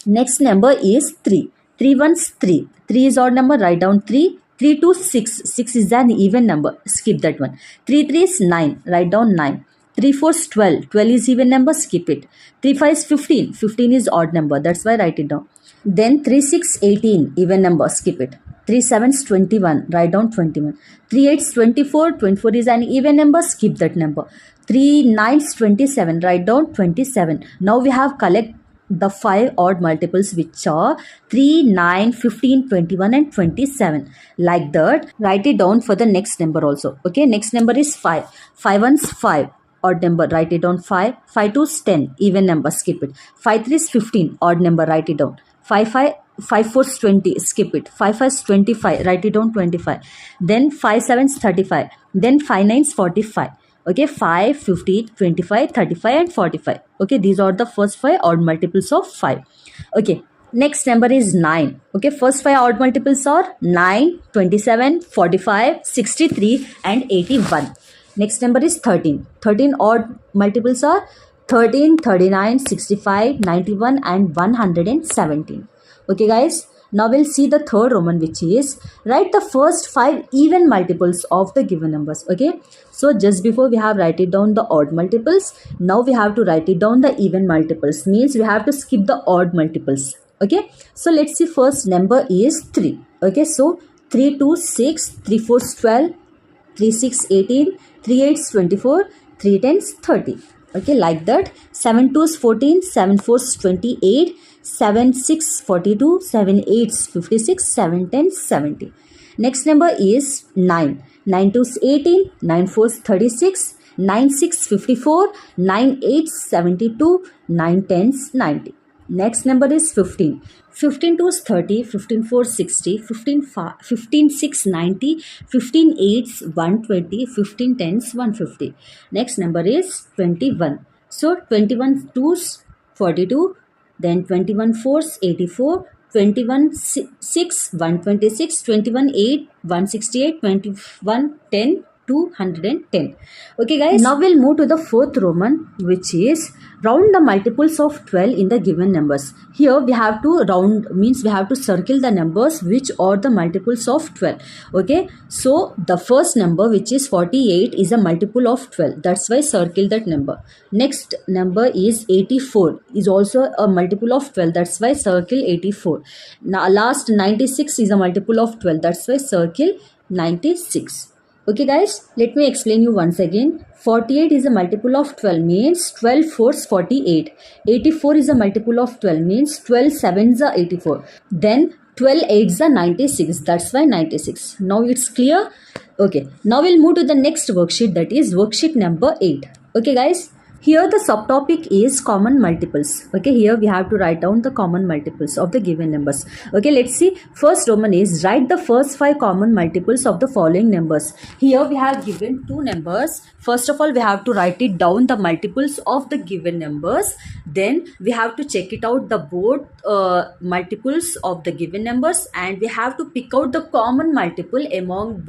[SPEAKER 1] next number is 3. 3 1 is 3. 3 is odd number, write down 3. 3 2 6. 6 is an even number, skip that one. 3 3 is 9. Write down 9. 3 4 is 12. 12 is even number, skip it. 3 5 is 15. 15 is odd number, that's why write it down. Then 3 6 18. Even number, skip it. 3 7 is 21. Write down 21. 3 8 is 24. 24 is an even number, skip that number. 3 9 is 27. Write down 27. Now we have collect the 5 odd multiples, which are 3, 9, 15, 21 and 27. Like that, write it down for the next number also. Okay, next number is 5. 5 1 is 5. Odd number, write it down 5. 5 2 is 10. Even number, skip it. 5 3 is 15. Odd number, write it down. 5 4 is 20. Skip it. 5 5 is 25. Write it down 25. Then 5 7 is 35. Then 5 9 is 45. Okay, 5, 50, 25, 35 and 45. Okay, these are the first 5 odd multiples of 5. Okay, next number is 9. Okay, first 5 odd multiples are 9, 27, 45, 63 and 81. Next number is 13. 13 odd multiples are 13, 39, 65, 91 and 117. Okay guys, now we'll see the third Roman, which is write the first 5 even multiples of the given numbers. Okay, so just before we have write it down the odd multiples, now we have to write it down the even multiples, means we have to skip the odd multiples. Okay, so let's see, first number is 3. Okay, so 3 2 6, 3 4 is 12, 3 6 18, 3 8 is 24, 3 10 is 30. Okay, like that. 7 2 is 14, 7 4 is 28, 7 6 42, 7 8 is 56, 7 10 is 70. Next number is 9. 9 2 is 18, 9 4 is 36, 9 6 54, 9 8 is 72, 9 10 is 90. Next number is 15. 15 2 is 30, 15 4 is 60, 15 6 90, 15 8 is 120, 15 10 is 150. Next number is 21. So 21 2 is 42, then 21 4 is 84, 21 6 126, 21 8 168, 21 10 210. Okay guys, now we'll move to the fourth Roman, which is round the multiples of 12 in the given numbers. Here we have to round, means we have to circle the numbers which are the multiples of 12. Okay, so the first number, which is 48, is a multiple of 12. That's why circle that number. Next number is 84, is also a multiple of 12. That's why circle 84. Now last 96 is a multiple of 12. That's why circle 96. Okay guys, let me explain you once again. 48 is a multiple of 12, means 12 fours 48. 84 is a multiple of 12, means 12 sevens are 84. Then 12 eights are 96. That's why 96. Now it's clear. Okay, now we'll move to the next worksheet, that is worksheet number 8. Okay guys, here the subtopic is common multiples. Okay, here we have to write down the common multiples of the given numbers. Okay, let's see. First Roman is write the first 5 common multiples of the following numbers. Here we have given 2 numbers. First of all, we have to write it down the multiples of the given numbers. Then we have to check it out the both multiples of the given numbers, and we have to pick out the common multiple among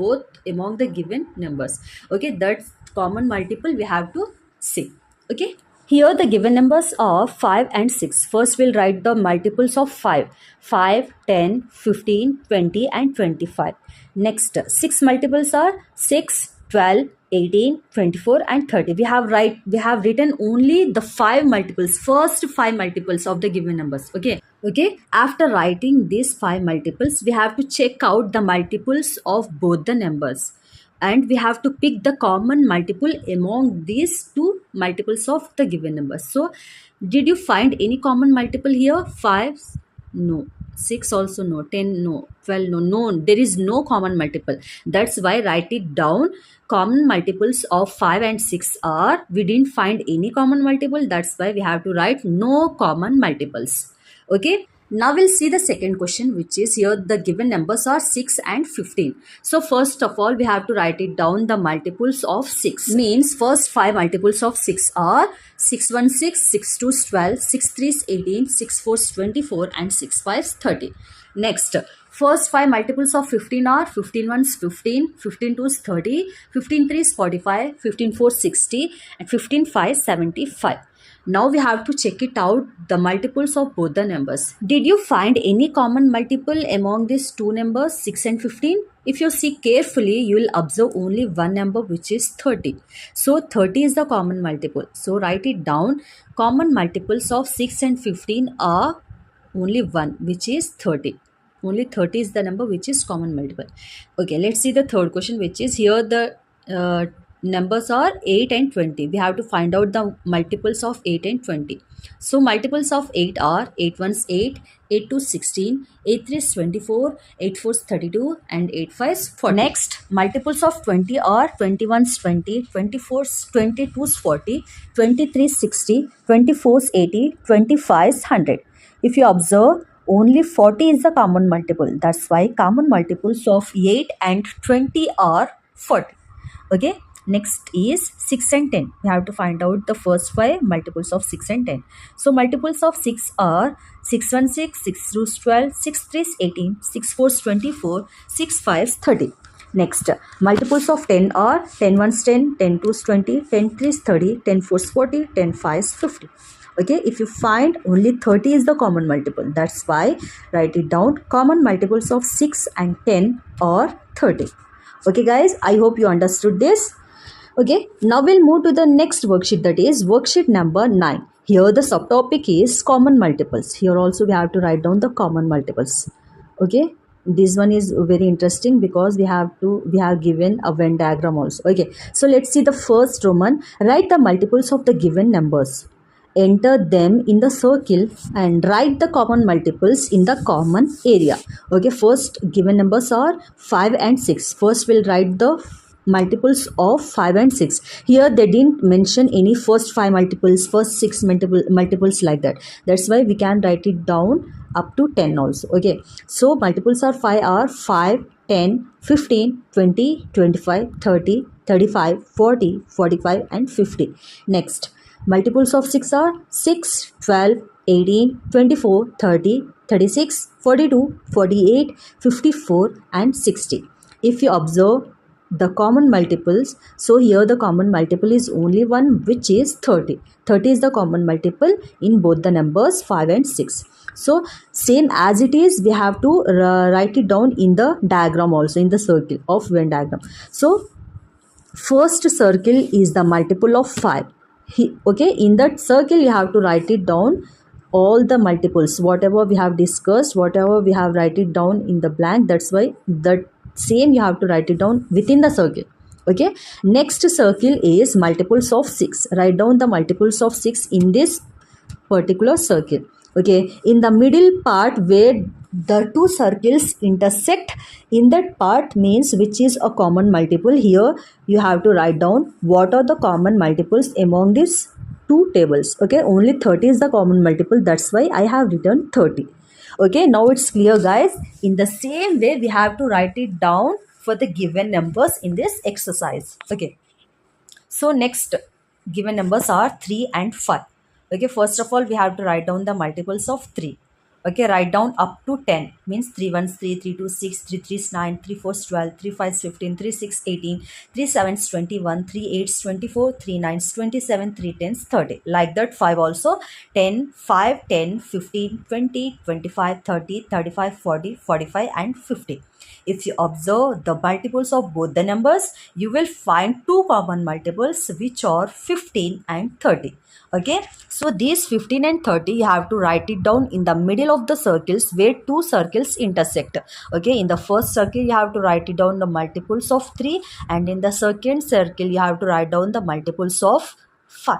[SPEAKER 1] the given numbers. Okay, that's common multiple we have to see. Okay, here the given numbers are 5 and 6. First we'll write the multiples of 5. 5, 10, 15, 20 and 25. Next 6 multiples are 6, 12, 18, 24 and 30. We have written only the 5 multiples, first 5 multiples of the given numbers. Okay, after writing these 5 multiples, we have to check out the multiples of both the numbers, and we have to pick the common multiple among these 2 multiples of the given numbers. So did you find any common multiple here? 5? No. 6 also no. 10 no. 12 no. There is no common multiple. That's why write it down. Common multiples of 5 and 6 are, we didn't find any common multiple. That's why we have to write no common multiples. Okay. Now we'll see the second question, which is here the given numbers are 6 and 15. So first of all, we have to write it down the multiples of 6. Means first 5 multiples of 6 are 6 1 6, 6 2 12, 6 3 18, 6 4 24 and 6 5 30. Next, first 5 multiples of 15 are 15 1s 15, 15 2s 30, 15 3s 45, 15 4 60 and 15 5 75. Now we have to check it out the multiples of both the numbers. Did you find any common multiple among these 2 numbers, 6 and 15? If you see carefully, you will observe only one number, which is 30. So 30 is the common multiple. So write it down. Common multiples of 6 and 15 are only one, which is 30. Only 30 is the number which is common multiple. Okay, let's see the third question, which is here the numbers are 8 and 20. We have to find out the multiples of 8 and 20. So multiples of 8 are 8 1s 8, 8 2 16, 8 3 24, 8 4 32 and 8 5 40. Next, multiples of 20 are 20 1s 20, 24 22s 40, 23 60, 24 80, 25 100. If you observe, only 40 is the common multiple. That's why common multiples of 8 and 20 are 40. Okay. Next is 6 and 10. We have to find out the first 5 multiples of 6 and 10. So multiples of 6 are 6 1 6, 6 2 12, 6 3 18, 6 4 24, 6 5 30. Next, multiples of 10 are 10 1s 10, 10 2s 20, 10 3s 30, 10 4s 40, 10 5s 50. Okay, if you find only 30 is the common multiple. That's why write it down. Common multiples of 6 and 10 are 30. Okay guys, I hope you understood this. Okay, now we'll move to the next worksheet, that is worksheet number 9. Here the subtopic is common multiples. Here also we have to write down the common multiples. Okay, this one is very interesting because we have given a Venn diagram also. Okay, so let's see the first Roman. Write the multiples of the given numbers. Enter them in the circle and write the common multiples in the common area. Okay, first given numbers are 5 and 6. First we'll write the multiples of 5 and 6. Here they didn't mention any first 5 multiples, first 6 multiples like that. That's why we can write it down up to 10 also. Okay, so multiples of 5 are 5, 10, 15, 20, 25, 30, 35, 40, 45 and 50. Next, multiples of 6 are 6, 12, 18, 24, 30, 36, 42, 48, 54 and 60. If you observe, the common multiples. So here the common multiple is only one, which is 30. 30 is the common multiple in both the numbers 5 and 6. So same as it is, we have to write it down in the diagram also, in the circle of Venn diagram. So first circle is the multiple of 5. Okay, in that circle you have to write it down all the multiples, whatever we have discussed, whatever we have write it down in the blank. That's why the same you have to write it down within the circle. Okay, next circle is multiples of 6. Write down the multiples of 6 in this particular circle. Okay, in the middle part where the two circles intersect, in that part means which is a common multiple. Here you have to write down what are the common multiples among these two tables. Okay, only 30 is the common multiple, that's why I have written 30. Okay, now it's clear guys. In the same way we have to write it down for the given numbers in this exercise. Okay, so next given numbers are 3 and 5. Okay, first of all we have to write down the multiples of 3. Okay, write down up to 10, means 3 ones 3, 3 2 6, 3 3s 9, 3 4s 12, 3 5s 15, 3 6 18, 3 7s 21, 3 8s 24, 3 9s 27, 3 10s 30. Like that 5 also, 10, 5, 10, 15, 20, 25, 30, 35, 40, 45 and 50. If you observe the multiples of both the numbers, you will find two common multiples which are 15 and 30. Okay, so these 15 and 30 you have to write it down in the middle of the circles where two circles intersect. Okay, in the first circle you have to write it down the multiples of 3, and in the second circle you have to write down the multiples of 5.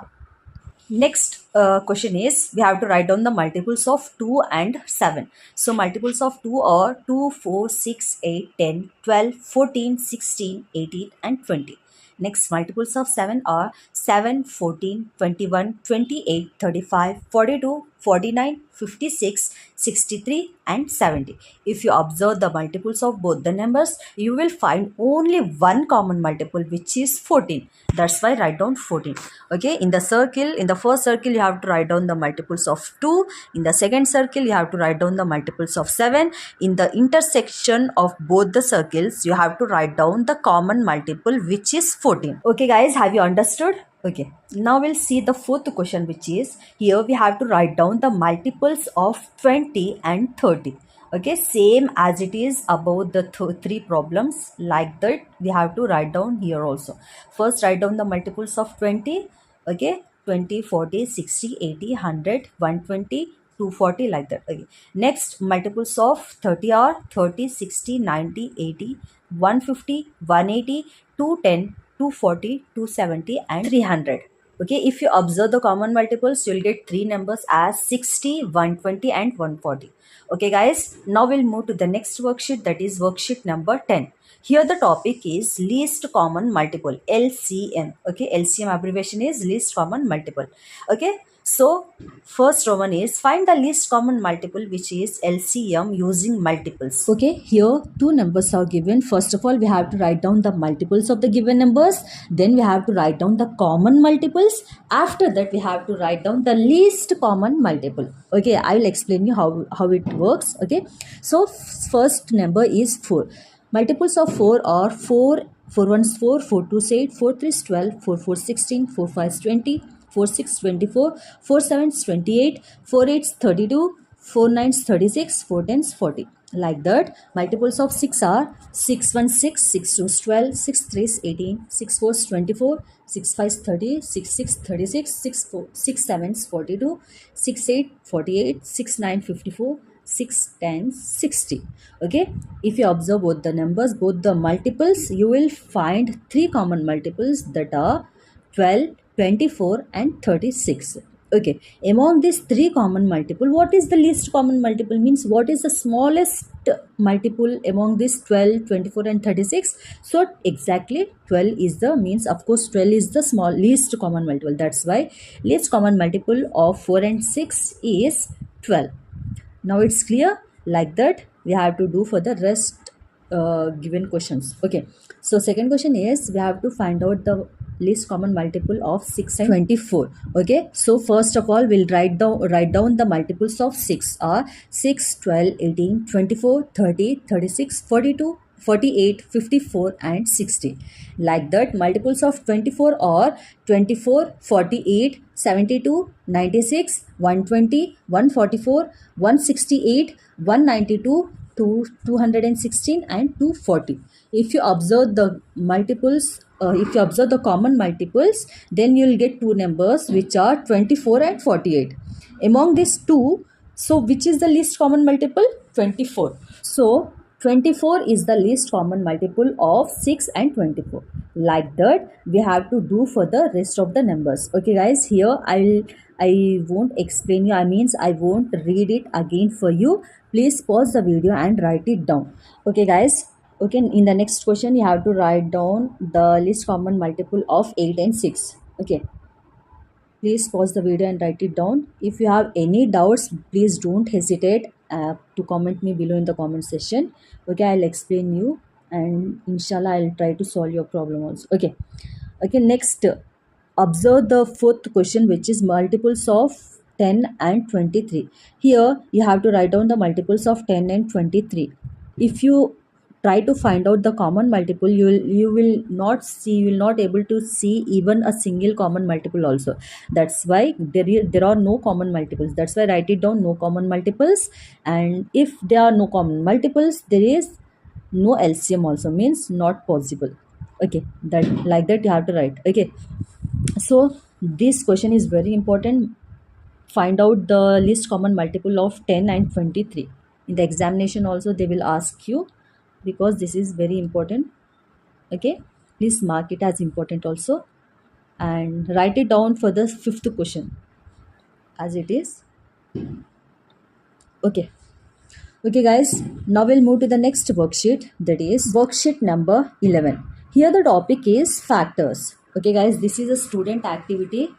[SPEAKER 1] Next question is, we have to write down the multiples of 2 and 7. So multiples of 2 are 2, 4, 6, 8, 10, 12, 14, 16, 18 and 20. Next multiples of 7 are 7, 14, 21, 28, 35, 42, 49, 56, 63 and 70. If you observe the multiples of both the numbers, you will find only one common multiple, which is 14. That's why write down 14. Okay, in the circle, in the first circle you have to write down the multiples of 2. In the second circle you have to write down the multiples of 7. In the intersection of both the circles you have to write down the common multiple, which is 14. Okay guys, have you understood? Okay, now we'll see the fourth question, which is, here we have to write down the multiples of 20 and 30. Okay, same as it is about the three problems, like that we have to write down here also. First write down the multiples of 20. Okay, 20, 40, 60, 80, 100, 120, 240, like that. Okay, next multiples of 30 are 30, 60, 90, 80, 150, 180, 210, 240, 270 and 300. Okay, if you observe the common multiples, you'll get three numbers as 60, 120 and 140. Okay guys, now we'll move to the next worksheet, that is worksheet number 10. Here the topic is least common multiple, LCM. Okay, LCM abbreviation is least common multiple. Okay, so first Roman is find the least common multiple, which is LCM using multiples. Okay, here two numbers are given. First of all, we have to write down the multiples of the given numbers. Then we have to write down the common multiples. After that, we have to write down the least common multiple. Okay, I will explain you how it works. Okay, so first number is 4. Multiples of 4 are 4, 4 ones 4, 4 2s 8, 4 3s 12, 4 4 16, 4 5s 20, 4 6 24, 4 7s 28, 4 8s 32, 4 9s 36, 4 10s 40. Like that, multiples of 6 are 6 1 6, 6 2s 12, 6 3s 18, 6 4s 24, 6 5s 30, 6 6 36, 6 7s 42, 6 8 48, 6 9 54, 6 10 60. Okay, if you observe both the numbers, both the multiples, you will find three common multiples, that are 12, 24 and 36. Okay, among these three common multiple, what is the least common multiple, means what is the smallest multiple among this 12, 24 and 36? So exactly 12 is the, means of course 12 is the least common multiple. That's why least common multiple of 4 and 6 is 12. Now it's clear. Like that we have to do for the rest given questions. Okay, so second question is, we have to find out the least common multiple of 6 and 24. Okay, so first of all we'll write down the multiples of 6 are 6, 12, 18, 24, 30, 36, 42, 48, 54 and 60. Like that, multiples of 24 are 24, 48, 72, 96, 120, 144, 168, 192, 216 and 240. If you observe the multiples, if you observe the common multiples, then you will get two numbers which are 24 and 48. Among these two, so which is the least common multiple? 24. So 24 is the least common multiple of 6 and 24. Like that, we have to do for the rest of the numbers. Okay guys, here I won't explain you, I won't read it again for you. Please pause the video and write it down. Okay guys, okay, in the next question you have to write down the least common multiple of 8 and 6. Okay, please pause the video and write it down. If you have any doubts, please don't hesitate to comment me below in the comment section. Okay, I'll explain you, and inshallah I'll try to solve your problem also. Okay, next, observe the fourth question, which is multiples of 10 and 23. Here you have to write down the multiples of 10 and 23. If you try to find out the common multiple, you will not able to see even a single common multiple also. That's why there are no common multiples. That's why write it down, no common multiples. And if there are no common multiples, there is no LCM also, means not possible. Okay, that like that you have to write. Okay, so this question is very important. Find out the least common multiple of 10 and 23. In the examination also they will ask you, because this is very important. Okay, please mark it as important also, and write it down for the fifth question as it is. Okay guys, now we'll move to the next worksheet, that is worksheet number 11. Here the topic is factors. Okay guys, this is a student activity.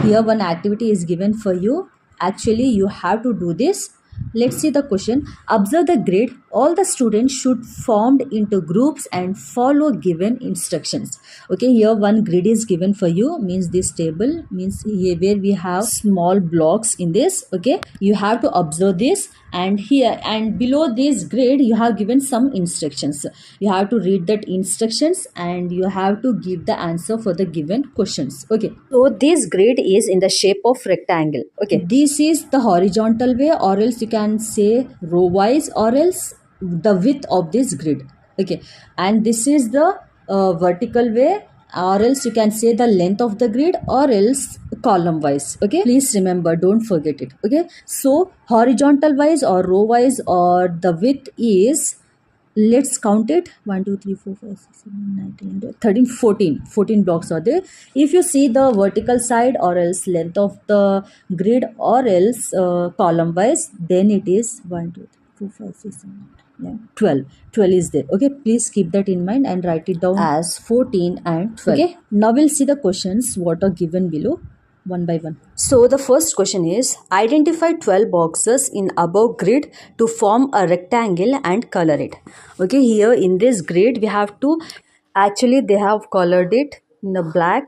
[SPEAKER 1] Here one activity is given for you. Actually you have to do this. Let's see the question. Observe the grid. All the students should formed into groups and follow given instructions. Okay, here one grid is given for you, means this table, means here where we have small blocks in this. Okay, you have to observe this, and here and below this grid you have given some instructions. You have to read that instructions and you have to give the answer for the given questions. Okay, so this grid is in the shape of rectangle. Okay, this is the horizontal way, or else you can say row wise, or else the width of this grid. Okay, and this is the vertical way, or else you can say the length of the grid, or else column wise. Okay, please remember, don't forget it. Okay, so horizontal wise or row wise, or the width is, let's count it, 1 2 3 4 5 6 7 9 10 11 13 14 blocks are there. If you see the vertical side, or else length of the grid, or else column wise, then it is 1 2 3 4 5 6 7 12 is there. Okay, please keep that in mind and write it down as 14 and 12. Okay, now we'll see the questions what are given below one by one. So the first question is, identify 12 boxes in above grid to form a rectangle and color it. Okay, here in this grid we have to, actually they have colored it in the black.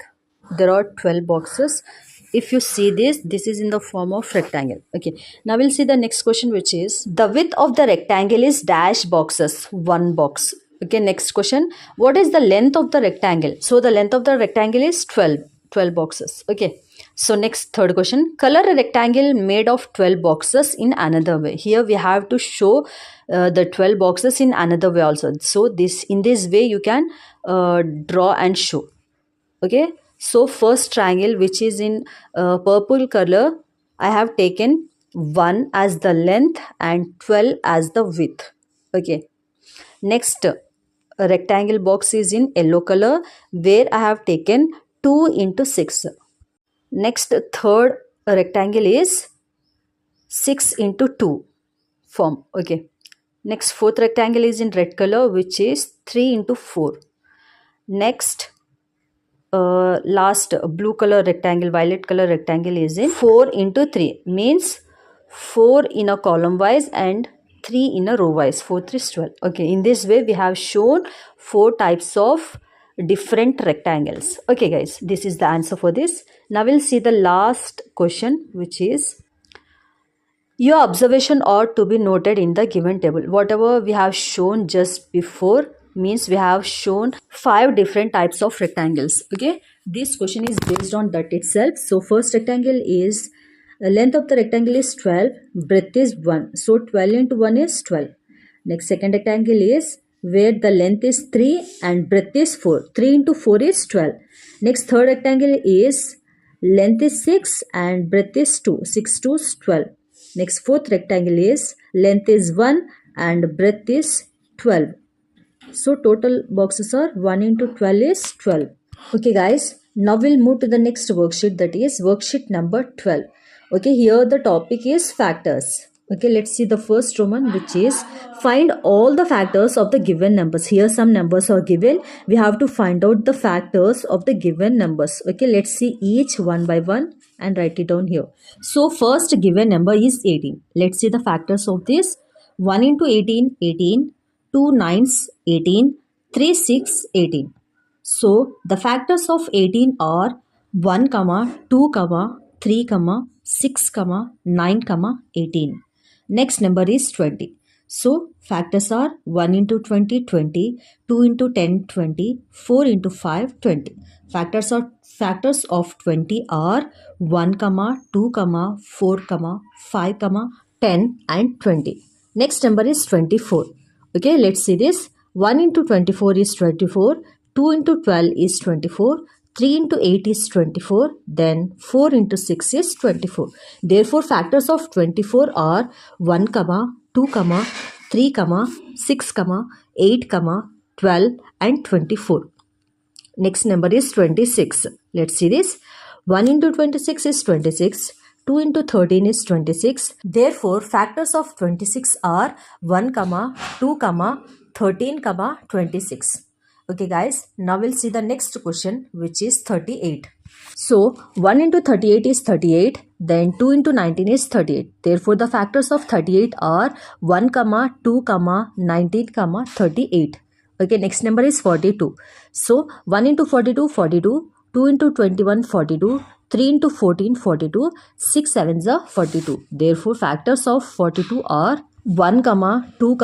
[SPEAKER 1] There are 12 boxes. If you see this is in the form of rectangle. Okay, now we'll see the next question, which is, the width of the rectangle is dash boxes, one box. Okay, next question, what is the length of the rectangle? So the length of the rectangle is 12 boxes. Okay, so next, third question, color a rectangle made of 12 boxes in another way. Here we have to show the 12 boxes in another way also. So in this way you can draw and show. Okay, so first triangle, which is in purple color, I have taken 1 as the length and 12 as the width. Okay, next rectangle box is in yellow color, where I have taken 2 into 6. Next, third rectangle is 6 into 2 form. Okay, next, fourth rectangle is in red color, which is 3 into 4. Next, last blue color rectangle, violet color rectangle is in 4 into 3, means 4 in a column wise and 3 in a row wise. 4 3 is 12. Okay, in this way we have shown 4 types of different rectangles. Okay guys, this is the answer for this. Now we'll see the last question, which is, your observation ought to be noted in the given table. Whatever we have shown just before, means we have shown 5 different types of rectangles. Okay, this question is based on that itself. So first rectangle is, the length of the rectangle is 12, breadth is 1. So 12 into 1 is 12. Next second rectangle is where the length is 3 and breadth is 4. 3 into 4 is 12. Next third rectangle is length is 6 and breadth is 2. 6 to 12. Next fourth rectangle is length is 1 and breadth is 12. So total boxes are 1 into 12 is 12. Okay guys, now we'll move to the next worksheet, that is worksheet number 12. Okay, here the topic is factors. Okay, let's see the first Roman, which is find all the factors of the given numbers. Here some numbers are given. We have to find out the factors of the given numbers. Okay, let's see each one by one and write it down here. So first given number is 18. Let's see the factors of this. 1 into 18, 18. 2 nines, 18. 3 6, 18. So the factors of 18 are 1, 2, 3, 6, 9, 18. Next number is 20. So factors are 1 into 20, 20, 2 into 10, 20, 4 into 5, 20. Factors of 20 are 1, 2, 4, 5, 10 and 20. Next number is 24. Okay, let's see this. 1 into 24 is 24. 2 into 12 is 24. 3 into 8 is 24. Then 4 into 6 is 24. Therefore, factors of 24 are 1, 2, 3, 6, 8, 12 and 24. Next number is 26. Let's see this. 1 into 26 is 26. 2 into 13 is 26. Therefore, factors of 26 are 1, 2, 13, 26. Okay guys, now we'll see the next question, which is 38. So 1 into 38 is 38. Then 2 into 19 is 38. Therefore, the factors of 38 are 1, 2, 19, 38. Okay, next number is 42. So 1 into 42, 42. 2 into 21, 42. 3 into 14, 42. 6 sevens are 42. Therefore, factors of 42 are 1, 2,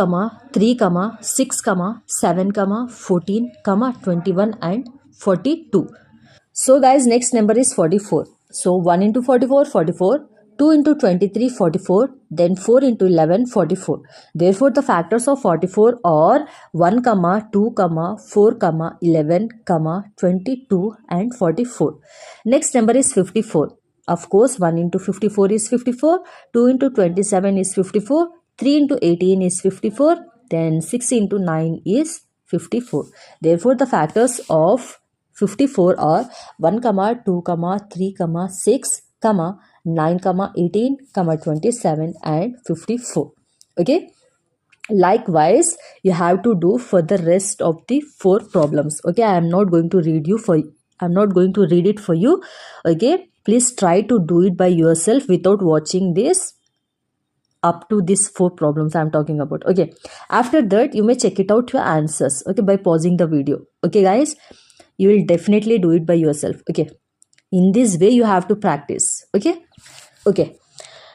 [SPEAKER 1] 3, 6, 7, 14, 21 and 42. So guys, next number is 44. So 1 into 44, 44. 2 into 23, 44. Then 4 into 11, 44. Therefore, the factors of 44 are 1, 2, 4, 11, 22 and 44. Next number is 54. Of course, 1 into 54 is 54. 2 into 27 is 54. 3 into 18 is 54. Then 6 into 9 is 54. Therefore, the factors of 54 are 1, 2, 3, 6, 9, 18, 27 and 54. Okay. Likewise, you have to do for the rest of the 4 problems. Okay, I'm not going to read it for you. Okay, please try to do it by yourself without watching this up to these 4 problems I'm talking about. Okay, after that you may check it out your answers. Okay, by pausing the video. Okay guys, you will definitely do it by yourself. Okay, in this way you have to practice. Okay,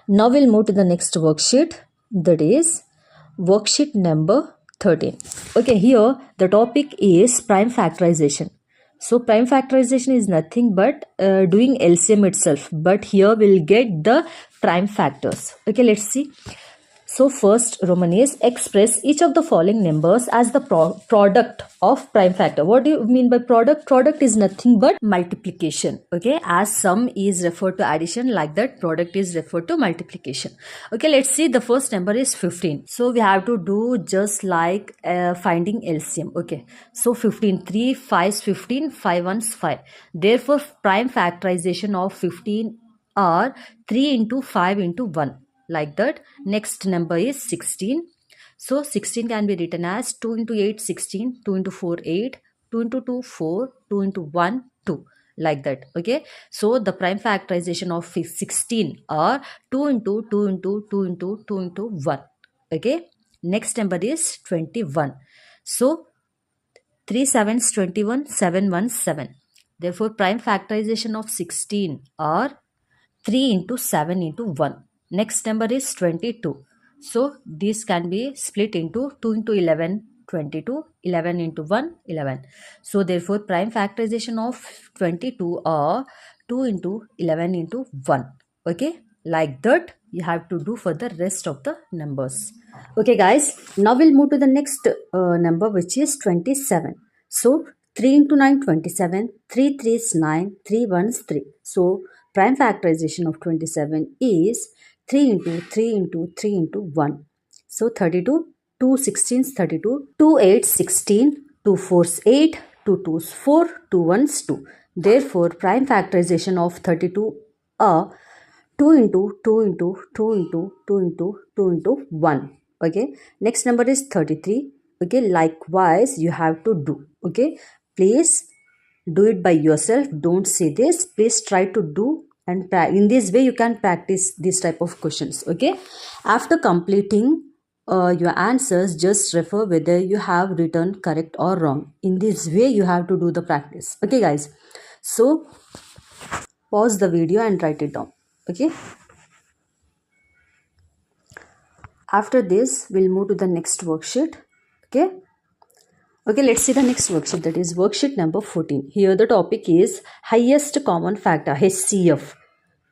[SPEAKER 1] now we'll move to the next worksheet, that is worksheet number 13. Okay, here the topic is prime factorization. So prime factorization is nothing but doing LCM itself, but here we'll get the prime factors. Okay, let's see. So first Roman is express each of the following numbers as the product of prime factor. What do you mean by product? Product is nothing but multiplication. Okay, as sum is referred to addition, like that product is referred to multiplication. Okay, let's see. The first number is 15. So we have to do just like finding LCM. Okay, so 15, 3 5s 15, 5 ones 5. Therefore, prime factorization of 15 are 3 into 5 into 1. Like that. Next number is 16. So 16 can be written as 2 into 8 16, 2 into 4 8, 2 into 2 4, 2 into 1 2, like that. Okay, so the prime factorization of 16 are 2 into 2 into 2 into 2 into 1. Okay, next number is 21. So 3 sevens 21, 7 1 7. Therefore, prime factorization of 16 are 3 into 7 into 1. Next number is 22. So this can be split into 2 into 11, 22, 11 into 1, 11. So therefore prime factorization of 22 are 2 into 11 into 1. Okay, like that you have to do for the rest of the numbers. Okay guys, now we'll move to the next number, which is 27. So 3 into 9, 27, 3 3 is 9, 3 1 is 3. So prime factorization of 27 is 3 into 3 into 3 into 1. So 32, 2 16 is 32, 2 8 16, 2 4 is 8, 2 2 is 4, 2 1 is 2. Therefore, prime factorization of 32 are 2 into 2 into 2 into 2 into 2 into 1. Okay, next number is 33. Okay, likewise you have to do. Okay, please do it by yourself, don't say this, please try to do, and in this way you can practice this type of questions. Okay, after completing your answers, just refer whether you have written correct or wrong. In this way you have to do the practice. Okay guys, so pause the video and write it down. Okay, after this we'll move to the next worksheet. Okay, let's see the next worksheet, that is worksheet number 14. Here the topic is highest common factor, HCF.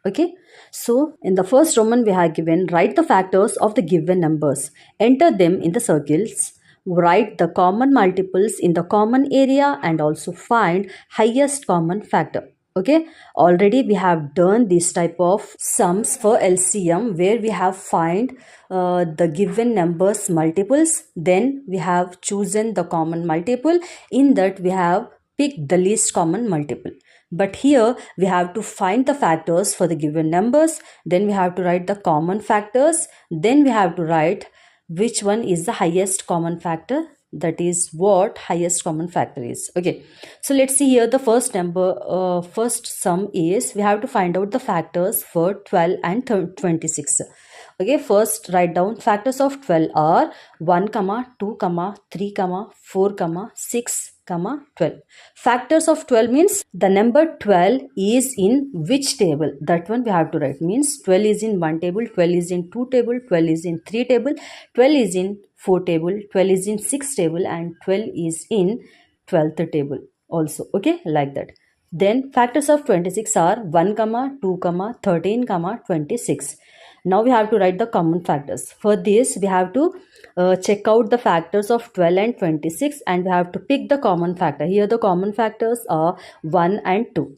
[SPEAKER 1] Okay, so in the first Roman we have given, write the factors of the given numbers, enter them in the circles, write the common multiples in the common area, and also find highest common factor. Okay, already we have done this type of sums for LCM, where we have find the given numbers multiples, then we have chosen the common multiple, in that we have picked the least common multiple. But here we have to find the factors for the given numbers, then we have to write the common factors, then we have to write which one is the highest common factor, that is what highest common factor is. Okay, so let's see here the first number, first sum is we have to find out the factors for 12 and 26. Okay, first write down factors of 12 are 1, 2, 3, 4, 6, 12. Factors of 12 means the number 12 is in which table, that one we have to write. Means 12 is in 1 table, 12 is in 2 table, 12 is in 3 table, 12 is in 4 table, 12 is in 6 table, and 12 is in 12th table also. Okay, like that. Then factors of 26 are 1, 2, 13, 26. Now we have to write the common factors. For this we have to check out the factors of 12 and 26, and we have to pick the common factor. Here the common factors are 1 and 2.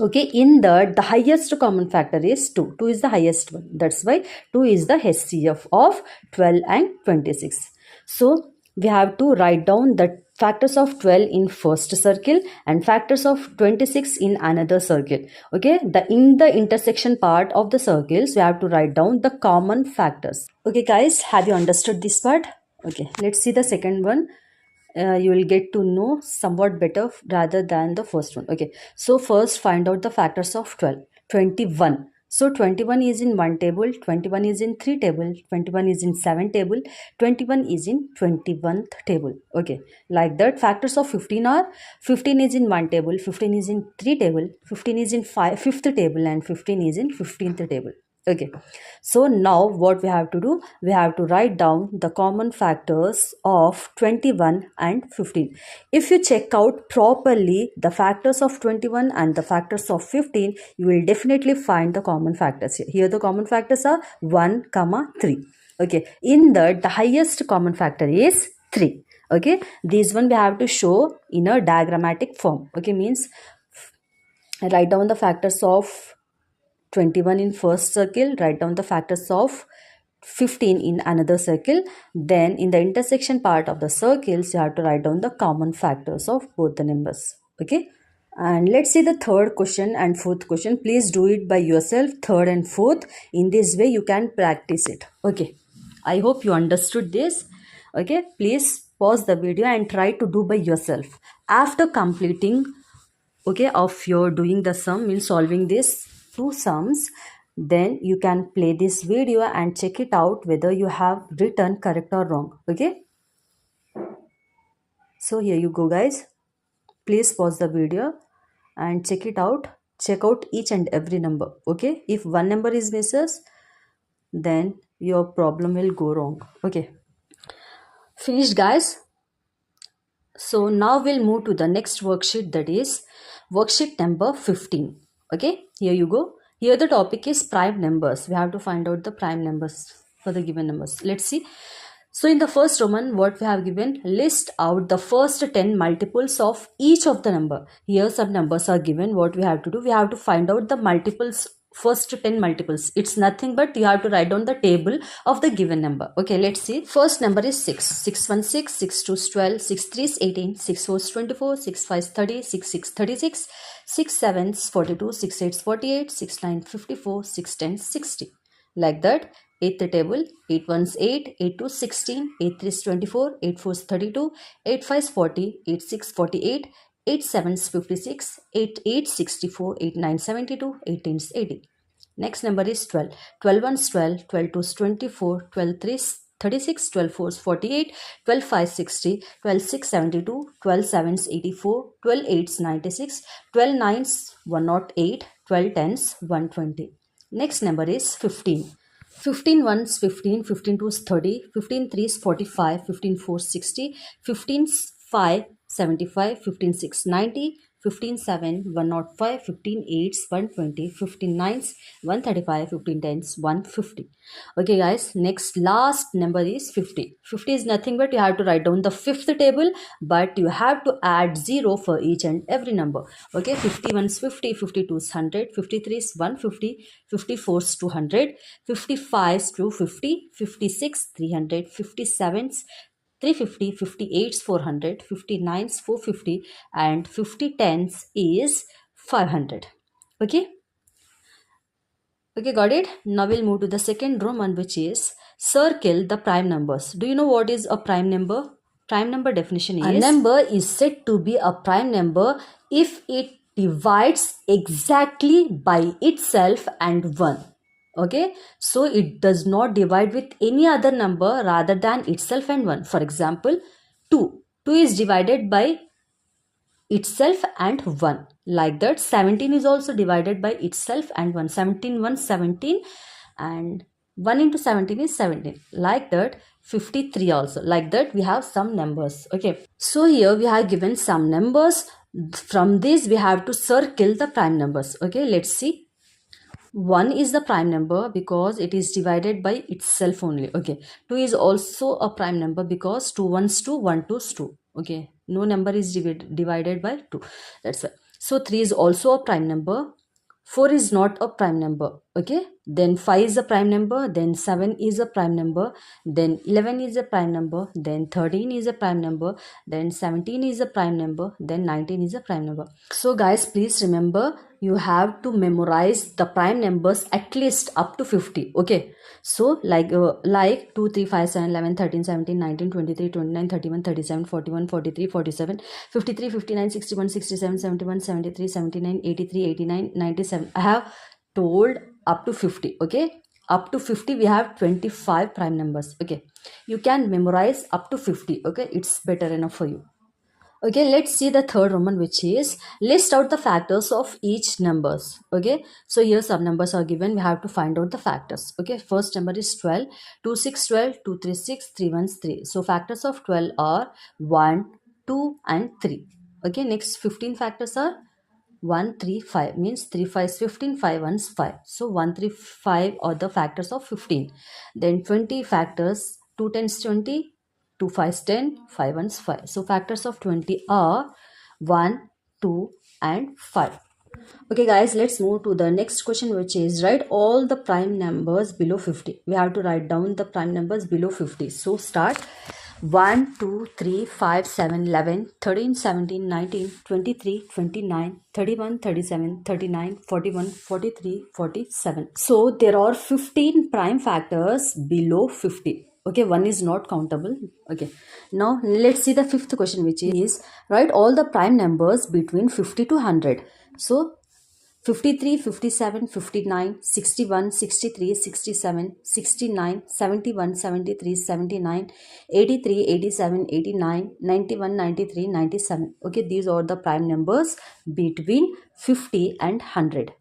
[SPEAKER 1] Okay, in that the highest common factor is 2. 2 is the highest one. That's why 2 is the HCF of 12 and 26. So we have to write down the factors of 12 in first circle and factors of 26 in another circle. Okay, in the intersection part of the circles we have to write down the common factors. Okay guys, have you understood this part? Okay, let's see the second one. You will get to know somewhat better rather than the first one. Okay, so first find out the factors of 12. 21. So 21 is in 1 table, 21 is in 3 table, 21 is in 7 table, 21 is in 21th table. Okay, like that. Factors of 15 are 15 is in 1 table, 15 is in 3 table, 15 is in 5th table, and 15 is in 15th table. Okay, so now what we have to do, we have to write down the common factors of 21 and 15. If you check out properly the factors of 21 and the factors of 15, you will definitely find the common factors here. Here the common factors are 1, 3. Okay, in that the highest common factor is 3. Okay, this one we have to show in a diagrammatic form. Okay, means write down the factors of 21 in first circle, write down the factors of 15 in another circle. Then in the intersection part of the circles, you have to write down the common factors of both the numbers. Okay. And let's see the third question and fourth question. Please do it by yourself, third and fourth. In this way, you can practice it. Okay. I hope you understood this. Okay. Please pause the video and try to do by yourself. After completing, okay, of your doing the sum, means solving this two sums, then you can play this video and check it out whether you have written correct or wrong. Okay, so here you go guys, please pause the video and check it out. Check out each and every number. Okay, if one number is misses, then your problem will go wrong. Okay, finished guys? So now we'll move to the next worksheet, that is worksheet number 15. Okay, here you go. Here the topic is prime numbers. We have to find out the prime numbers for the given numbers. Let's see. So in the first Roman, what we have given, list out the first 10 multiples of each of the number. Here some numbers are given. What we have to do, we have to find out the multiples, first 10 multiples. It's nothing but you have to write down the table of the given number. Okay, let's see. First number is 6. 6 1 6, 6 2 12, 6 3 is 18, 6 4 is 24, 6 5 is 30, 6 6 36, 6 7 is 42, 6 8 is 48, 6 9 54, 6 10 is 60. Like that. 8th table, 8 1 is 8, 8 2 is 16, 8 3 is 24, 8 4 is 32, 8 5 is 40, 8 6 is 48, 8 7 is 56, 8 8 is 64, 8 9 is 72, 8 10 is 80. Next number is 12. 12 1 is 12, 12 2 is 24, 12 3 is 36, 12 4 is 48, 12 5 is 60, 12 6 is 72, 12 7 is 84, 12 8 is 96, 12 9 is 108, 12 10 is 120. Next number is 15. 15 1 is 15, 15 2 is 30, 15 3 is 45, 15 4 is 60, 15 5 75, 15 6 90, 15 7 105, 15 8 is 120, 15 9 is 135, 15 10 is 150. Okay guys, next last number is 50. 50 is nothing but you have to write down the fifth table, but you have to add 0 for each and every number. Okay, 51 is 50, 52 is 100, 53 is 150, 54 is 200, 55 is 250, 56 300, 57 is 350, 58 is 400, 59 is 450, and 50 tens is 500. Okay. Okay, got it? Now we'll move to the second Roman, which is circle the prime numbers. Do you know what is a prime number? Prime number definition is, a number is said to be a prime number if it divides exactly by itself and 1. Okay, so it does not divide with any other number rather than itself and 1. For example, 2. 2 is divided by itself and 1. Like that, 17 is also divided by itself and 1. 17 1 17, and 1 into 17 is 17. Like that, 53 also. Like that, we have some numbers. Okay, so here we have given some numbers. From this we have to circle the prime numbers. Okay, let's see. 1 is the prime number because it is divided by itself only. Okay, 2 is also a prime number because 2 1 is 2, 1 2 is 2. Okay, no number is divided by 2. That's why. So 3 is also a prime number. 4 is not a prime number. Okay, then 5 is a prime number, then 7 is a prime number, then 11 is a prime number, then 13 is a prime number, then 17 is a prime number, then 19 is a prime number. So guys, please remember, you have to memorize the prime numbers at least up to 50. Okay, so like 2 3 5 7 11 13 17 19 23 29 31 37 41 43 47 53 59 61 67 71 73 79 83 89 97. I have told up to 50. Okay, up to 50 we have 25 prime numbers. Okay, you can memorize up to 50. Okay, it's better enough for you. Okay, let's see the third Roman, which is list out the factors of each numbers. Okay, so here some numbers are given. We have to find out the factors. Okay, first number is 12, 2 6 12, 2 3 6, 3 1 3. So factors of 12 are 1, 2 and 3. Okay, next 15 factors are 1 3 5, means 3 5 is 15, 5 1 is 5. So 1 3 5 are the factors of 15. Then 20 factors, 2 10 is 20, 2 5 is 10, 5 1 is 5. So factors of 20 are 1, 2 and 5. Okay guys, let's move to the next question, which is write all the prime numbers below 50. We have to write down the prime numbers below 50. So start. 1, 2, 3, 5, 7, 11, 13, 17, 19, 23, 29, 31, 37, 39, 41, 43, 47. So there are 15 prime factors below 50. Okay, 1 is not countable. Okay, now let's see the fifth question, which is write all the prime numbers between 50 to 100. So 53, 57, 59, 61, 63, 67, 69, 71, 73, 79, 83, 87, 89, 91, 93, 97. Okay, these are the prime numbers between 50 and 100.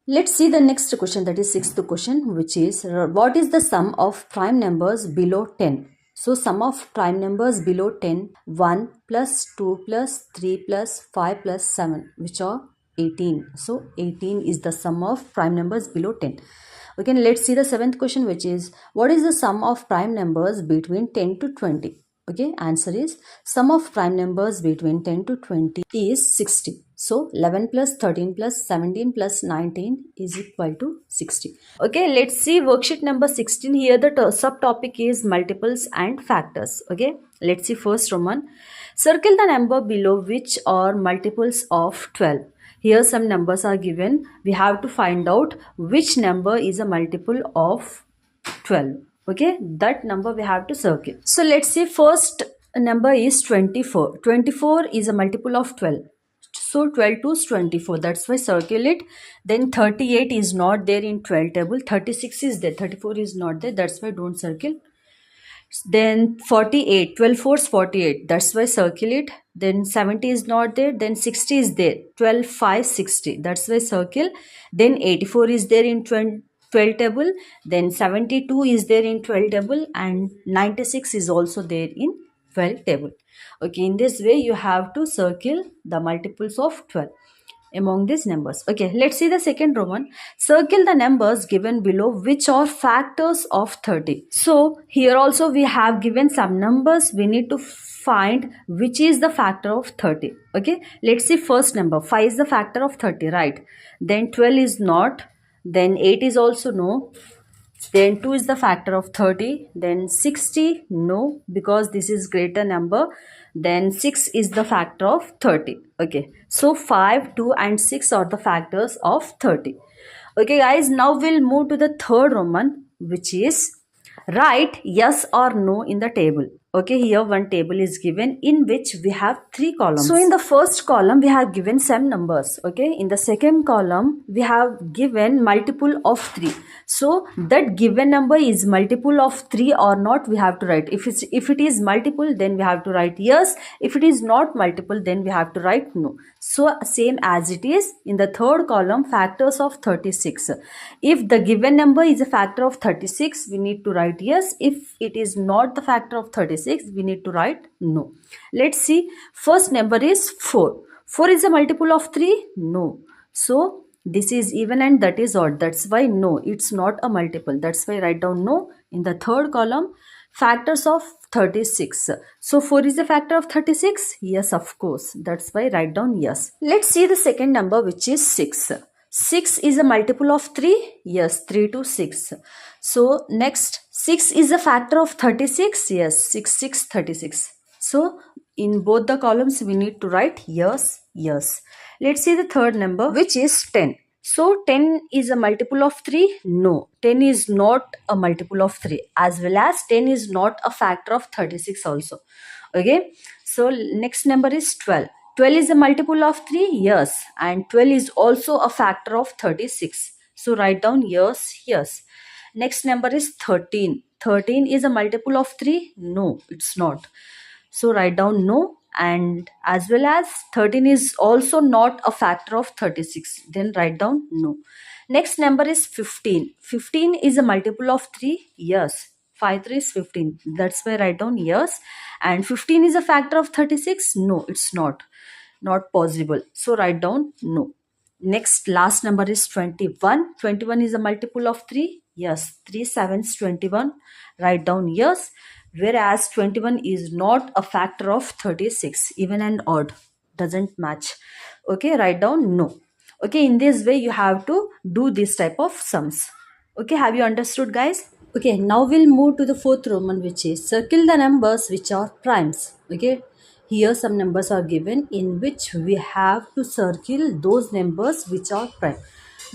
[SPEAKER 1] Let's see the next question, that is sixth question, which is what is the sum of prime numbers below 10? So sum of prime numbers below 10, 1 plus 2 plus 3 plus 5 plus 7, which are 18. So 18 is the sum of prime numbers below 10. Okay, let's see the seventh question, which is what is the sum of prime numbers between 10 to 20? Okay, answer is sum of prime numbers between 10 to 20 is 60. So 11 plus 13 plus 17 plus 19 is equal to 60. Okay, let's see worksheet number 16. Here the subtopic is multiples and factors. Okay, let's see first Roman. Circle the number below which are multiples of 12. Here some numbers are given. We have to find out which number is a multiple of 12. Okay, that number we have to circle. So let's see first number is 24. 24 is a multiple of 12. So 12 to 24, that's why circle it. Then 38 is not there in 12 table. 36 is there, 34 is not there, that's why don't circle. Then 48, 12 fours 48, that's why circle it. Then 70 is not there, then 60 is there, 12 5 60, that's why circle. Then 84 is there in 12 table, then 72 is there in 12 table, and 96 is also there in 12 table. Okay, in this way you have to circle the multiples of 12 among these numbers. Okay, let's see the second Roman. Circle the numbers given below which are factors of 30. So here also we have given some numbers. We need to find which is the factor of 30. Okay, let's see first number. 5 is the factor of 30, right? Then 12 is not. Then 8 is also no. Then 2 is the factor of 30. Then 60, no, because this is greater number. Then 6 is the factor of 30. Okay, so 5, 2 and 6 are the factors of 30. Okay guys, now we'll move to the third Roman, which is write yes or no in the table. Okay, here one table is given in which we have 3 columns. So in the first column we have given some numbers. Okay, in the second column we have given multiple of 3. So that given number is multiple of 3 or not, we have to write. If it is multiple, then we have to write yes. If it is not multiple, then we have to write no. So same as it is in the third column, factors of 36. If the given number is a factor of 36, we need to write yes. If it is not the factor of 36, we need to write no. Let's see. First number is 4. 4 is a multiple of 3? No. So this is even and that is odd. That's why no, it's not a multiple. That's why write down no in the third column. Factors of 36. So 4 is a factor of 36? Yes, of course. That's why write down yes. Let's see the second number, which is 6. 6 is a multiple of 3? Yes, 3 to 6. So next, 6 is a factor of 36? Yes, 6, 6, 36. So in both the columns, we need to write yes, yes. Let's see the third number, which is 10. So 10 is a multiple of 3? No, 10 is not a multiple of 3, as well as 10 is not a factor of 36 also. Okay, so next number is 12. 12 is a multiple of 3? Yes, and 12 is also a factor of 36. So write down yes, yes. Next number is 13. 13 is a multiple of 3? No, it's not. So write down no, and as well as 13 is also not a factor of 36. Then write down no. Next number is 15. 15 is a multiple of 3? Yes. 5 3 is 15. That's why write down yes. And 15 is a factor of 36? No, it's not. Not possible. So write down no. Next, last number is 21. 21 is a multiple of 3? Yes. 3 sevens 21. Write down yes. Whereas 21 is not a factor of 36. Even and odd doesn't match. Okay, write down no. Okay, in this way you have to do this type of sums. Okay, have you understood, guys? Okay, now we'll move to the fourth Roman, which is circle the numbers which are primes. Okay, here some numbers are given in which we have to circle those numbers which are prime.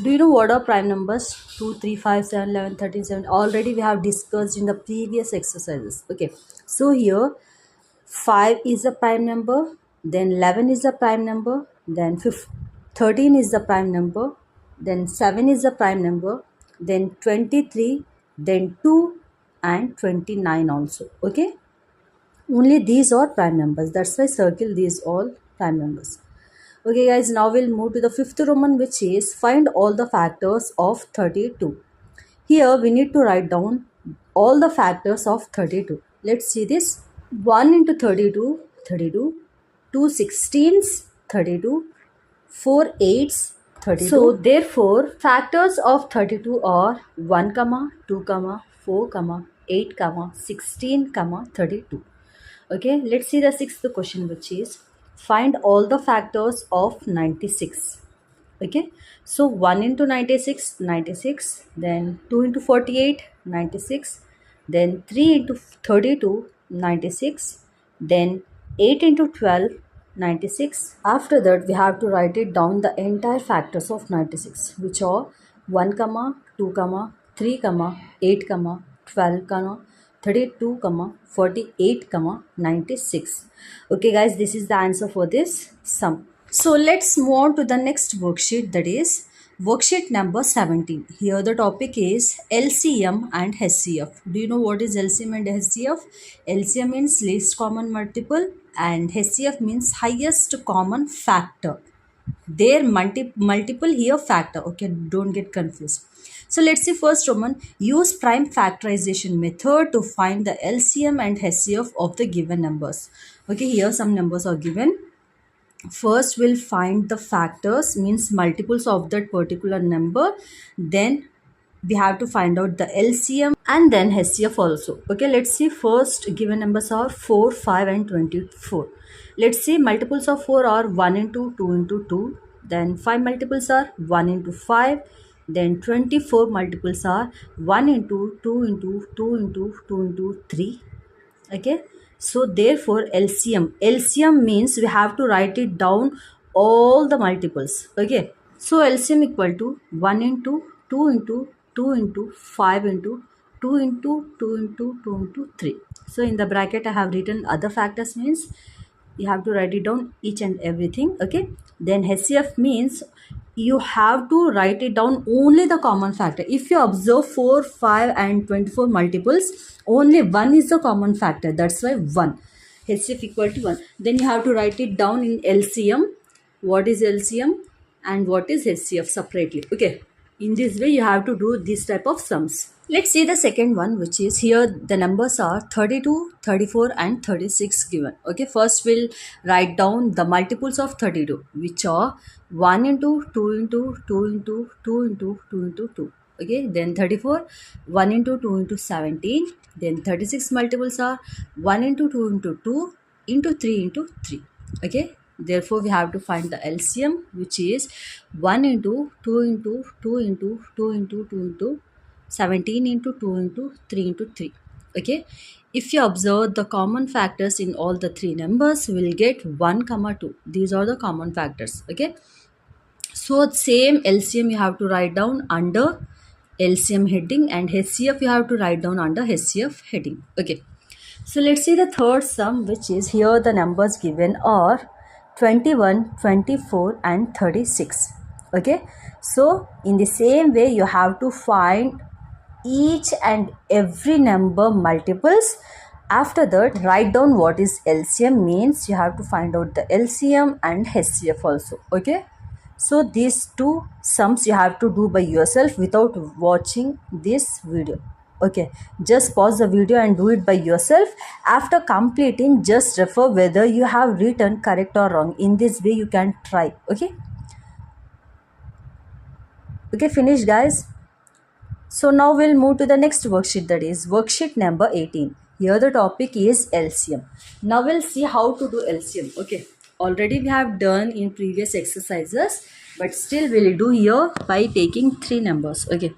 [SPEAKER 1] Do you know what are prime numbers? 2, 3, 5, 7, 11, 13, 7. Already we have discussed in the previous exercises. Okay, so here 5 is a prime number, then 11 is a prime number, then 13 is the prime number, then 7 is the prime number, then 23, then 2 and 29 also. Okay, only these are prime numbers. That's why circle these all prime numbers. Okay guys, now we'll move to the fifth Roman, which is find all the factors of 32. Here we need to write down all the factors of 32. Let's see this. 1 into 32, 32. 2 16s, 32. 4 8s, 32. So therefore, factors of 32 are 1, 2, 4, 8, 16, 32. Okay, let's see the sixth question, which is find all the factors of 96. Okay, so 1 into 96, 96, then 2 into 48, 96, then 3 into 32, 96, then 8 into 12, 96. After that, we have to write it down the entire factors of 96, which are 1, 2, 3, 8, 12, 32, 48, 96. Okay guys, this is the answer for this sum. So let's move on to the next worksheet, that is worksheet number 17. Here the topic is LCM and HCF. Do you know what is LCM and HCF? LCM means least common multiple and HCF means highest common factor. Their multiple here factor. Okay, don't get confused. So let's see first Roman. Use prime factorization method to find the LCM and HCF of the given numbers. Okay, here some numbers are given. First we'll find the factors, means multiples of that particular number. Then we have to find out the LCM and then HCF also. Okay, let's see. First given numbers are 4, 5 and 24. Let's see, multiples of 4 are 1 into 2 into 2. Then 5 multiples are 1 into 5. Then 24 multiples are 1 into 2 into 2 into 2 into 3. Okay, so therefore LCM means we have to write it down all the multiples. Okay, so LCM equal to 1 into 2 into 2 into 5 into 2 into 2 into 2 into 3. So in the bracket I have written other factors, means you have to write it down each and everything. Okay, then HCF means you have to write it down only the common factor. If you observe 4, 5 and 24 multiples, only 1 is the common factor, that's why 1. HCF equal to 1. Then you have to write it down in LCM, what is LCM and what is HCF separately. Okay, in this way you have to do this type of sums. Let's see the second one, which is here the numbers are 32, 34 and 36 given. Okay, first we'll write down the multiples of 32, which are 1 into 2 into 2 into 2 into 2 into 2. Okay, then 34, 1 into 2 into 17. Then 36 multiples are 1 into 2 into 2 into 3 into 3. Okay, therefore we have to find the LCM, which is 1 into 2 into 2 into 2 into 2 into 17 into 2 into 3 into 3. Okay, if you observe the common factors in all the three numbers, we will get 1, 2. These are the common factors. Okay, so same LCM you have to write down under LCM heading and HCF you have to write down under HCF heading. Okay, so let's see the third sum, which is here the numbers given are 21, 24 and 36. Okay, so in the same way you have to find each and every number multiples. After that, write down what is LCM, means you have to find out the LCM and HCF also. Okay, so these two sums you have to do by yourself without watching this video. Okay, just pause the video and do it by yourself. After completing, just refer whether you have written correct or wrong. In this way you can try. Okay, finish guys. So now we'll move to the next worksheet, that is worksheet number 18. Here the topic is LCM. Now we'll see how to do LCM. Okay, already we have done in previous exercises, but still we'll do here by taking three numbers. Okay,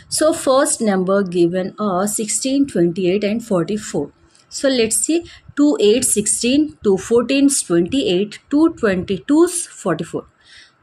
[SPEAKER 1] so first number given are 16, 28 and 44. So let's see, 2 8 16, 2 14 28, 2 22 44.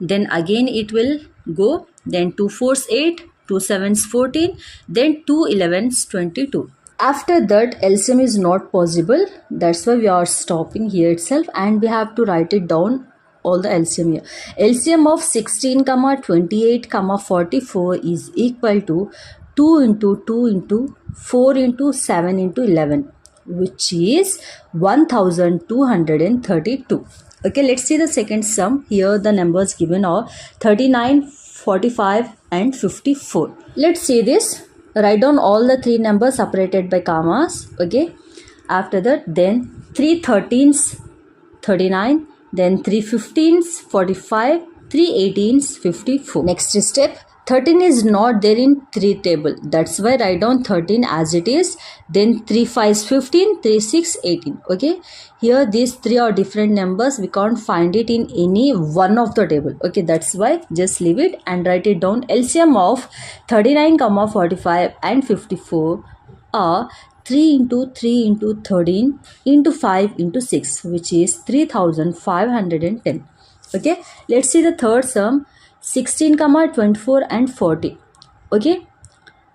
[SPEAKER 1] Then again it will go, then 2 4s 8, 2 7s 14, then 2 11s 22. After that LCM is not possible, that's why we are stopping here itself and we have to write it down all the LCM here. LCM of 16, 28, 44 is equal to 2 into 2 into 4 into 7 into 11, which is 1232. Okay, let's see the second sum. Here the numbers given are 39, 45 and 54. Let's see this. write down all the three numbers separated by commas. Okay, after that, then 3 13s 39, then 3 15s 45, 3 18s 54. Next step, 13 is not there in 3 table, that's why write down 13 as it is. Then 3 5s 15, 3 6 18. Okay, here these three are different numbers, we can't find it in any one of the table. Okay, that's why just leave it and write it down. LCM of 39 45 and 54 are 3 into 3 into 13 into 5 into 6, which is 3510. Okay, let's see the third sum, 16 comma 24 and 40. Okay,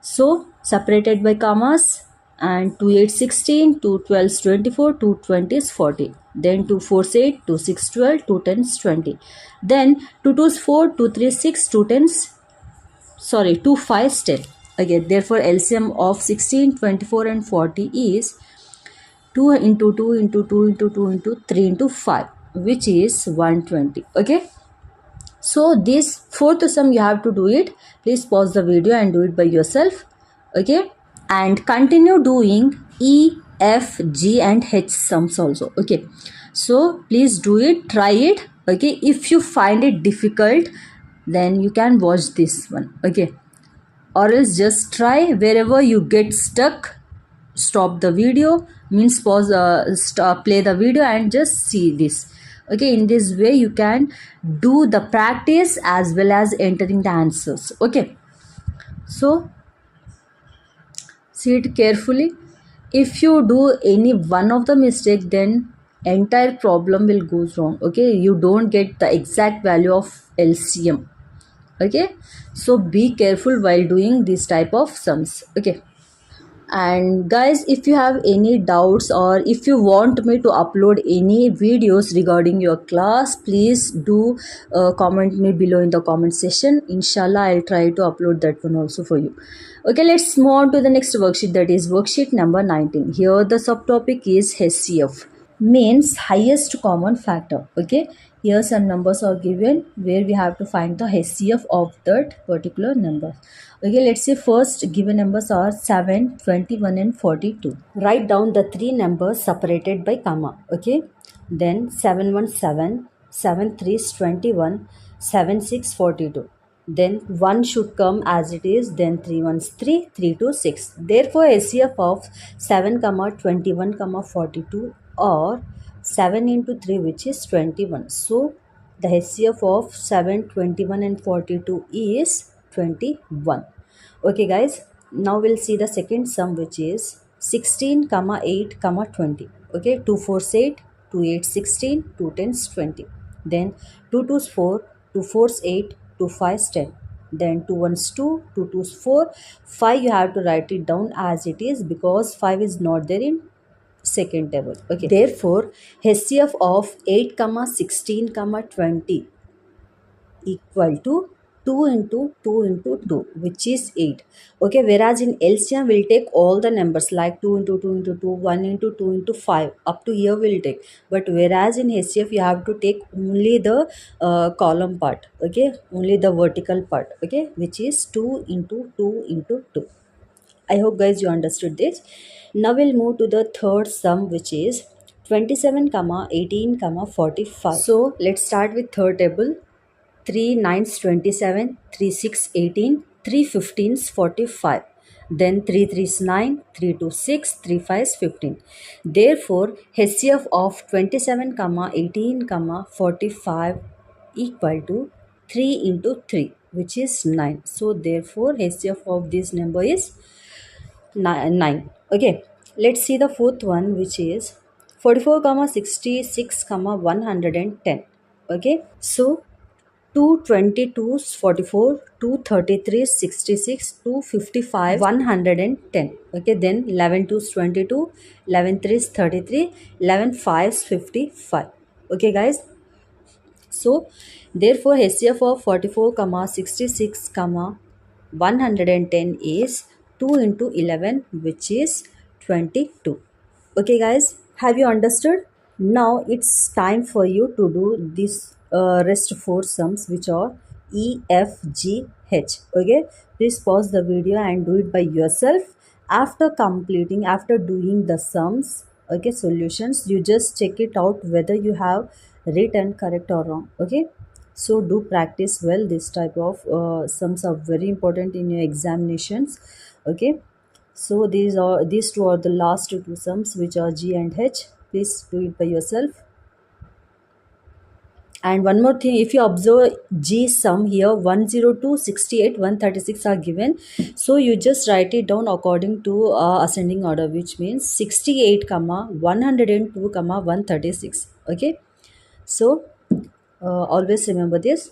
[SPEAKER 1] so separated by commas, and 2 8 16, 2 12 24, 2 20 is 40, then 2 4 8, 2 6 12, 2 10 20, then 2 2 4, 2 3 6, 2 10 2 5 10. Okay, therefore LCM of 16 24 and 40 is 2 into 2 into 2 into 2 into 3 into 5, which is 120. Okay, so this fourth sum you have to do it. Please pause the video and do it by yourself. Okay, and continue doing E, F, G and H sums also. Okay, so please do it, try it. Okay, if you find it difficult, then you can watch this one. Okay, or else just try. Wherever you get stuck, stop the video, means pause, stop, play the video and just see this. Okay, in this way you can do the practice as well as entering the answers. Okay, so see it carefully. If you do any one of the mistake, then entire problem will go wrong. Okay, you don't get the exact value of LCM. Okay, so be careful while doing this type of sums. Okay, and guys, if you have any doubts or if you want me to upload any videos regarding your class, please do comment me below in the comment section. Inshallah, I'll try to upload that one also for you. Okay, let's move on to the next worksheet, that is worksheet number 19. Here the subtopic is HCF, means highest common factor. Okay, here some numbers are given where we have to find the HCF of that particular number. Okay, let's say first given numbers are 7, 21 and 42. Write down the three numbers separated by comma. Okay, then 7 1 7, 7 3 is 21, 7 6 42. Then 1 should come as it is, then 3 1s 3, 3 2 6. Therefore HCF of 7 comma 21 comma 42 or 7 into 3, which is 21. So the HCF of 7, 21 and 42 is 21. Okay guys, now we'll see the second sum, which is 16 comma 8 comma 20. Okay, 2 4s 8, 2 8 16, 2 10s 20, then 2 2s 4, 2 4s 8, 2 5s 10, then 2 1s 2, 2 2s 4. 5 you have to write it down as it is because 5 is not there in second table. Okay, therefore HCF of 8 comma 16 comma 20 equal to 2 into 2 into 2, which is 8. Okay, whereas in LCM we'll take all the numbers like 2 into 2 into 2, 1 into 2 into 5, up to here we'll take. But whereas in HCF you have to take only the column part. Okay, only the vertical part. Okay, which is 2 into 2 into 2. I hope guys you understood this. Now we'll move to the third sum, which is 27 comma 18 comma 45. So let's start with third table. 3 9s 27, 3 6 18, 3 15s 45. Then 3 3s 9, 3 2 6, 3 5s 15. Therefore HCF of 27 comma 18 comma 45 equal to 3 into 3, which is 9. So therefore HCF of this number is 9. Okay, let's see the fourth one, which is 44 comma 66 comma 110. Okay, so 222 is 44, 233 is 66, 255 110. Okay, then 11 2 is 22, 11 3 is 33, 11 5 is 55. Okay guys, so therefore HCF of 44 comma 66 comma 110 is 2 into 11, which is 22. Okay guys, have you understood? Now it's time for you to do this rest four sums, which are E, F, G, H. Okay, please pause the video and do it by yourself. After doing the sums, okay, solutions, you just check it out whether you have written correct or wrong. Okay, so do practice well. This type of sums are very important in your examinations. Okay, so these two are the last two sums, which are G and H. Please do it by yourself. And one more thing, if you observe G sum here, 102, 68, 136 are given. So you just write it down according to ascending order, which means 68, 102, 136. Okay. So always remember this.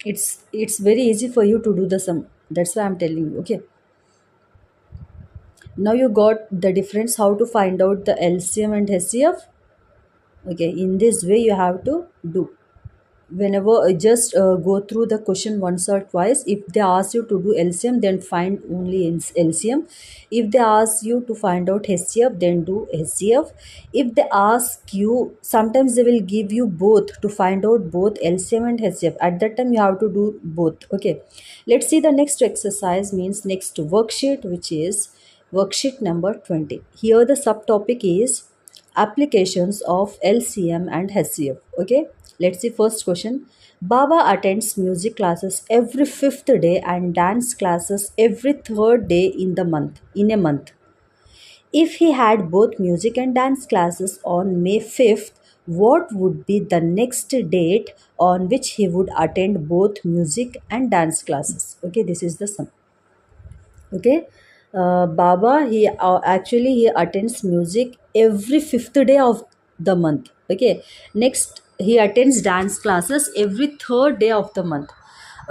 [SPEAKER 1] It's very easy for you to do the sum. That's why I'm telling you. Okay. Now you got the difference how to find out the LCM and HCF. Okay. In this way you have to do. Whenever just go through the question once or twice. If they ask you to do LCM, then find only LCM. If they ask you to find out HCF, then do HCF. If they ask you, sometimes they will give you both to find out both LCM and HCF. At that time you have to do both. Okay, let's see the next exercise, means next worksheet, which is worksheet number 20. Here the subtopic is applications of LCM and HCF. Okay, let's see first question. Baba attends music classes every fifth day and dance classes every third day in a month. If he had both music and dance classes on May 5th, what would be the next date on which he would attend both music and dance classes? Okay, this is the sum. Okay, Baba, he attends music every fifth day of the month. Okay, next he attends dance classes every third day of the month.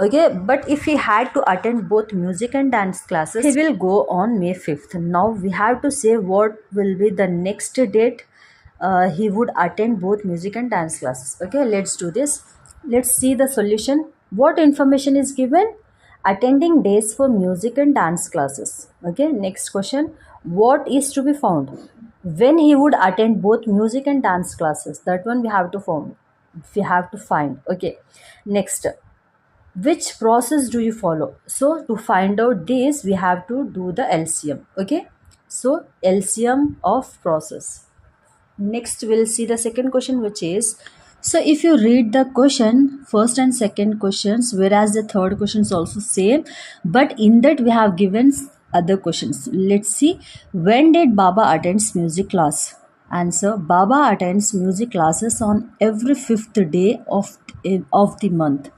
[SPEAKER 1] Okay, but if he had to attend both music and dance classes, he will go on May 5th. Now we have to say what will be the next date he would attend both music and dance classes. Okay, let's do this. Let's see the solution. What information is given? Attending days for music and dance classes. Okay, next question. What is to be found? When he would attend both music and dance classes. That one we have to find. We have to find. Okay, next. Which process do you follow? So to find out this, we have to do the LCM. Okay, so LCM of process. Next we'll see the second question, which is, so if you read the question, first and second questions, whereas the third question is also same, but in that we have given other questions. Let's see. When did Baba attends music class? Answer. Baba attends music classes on every fifth day of the month.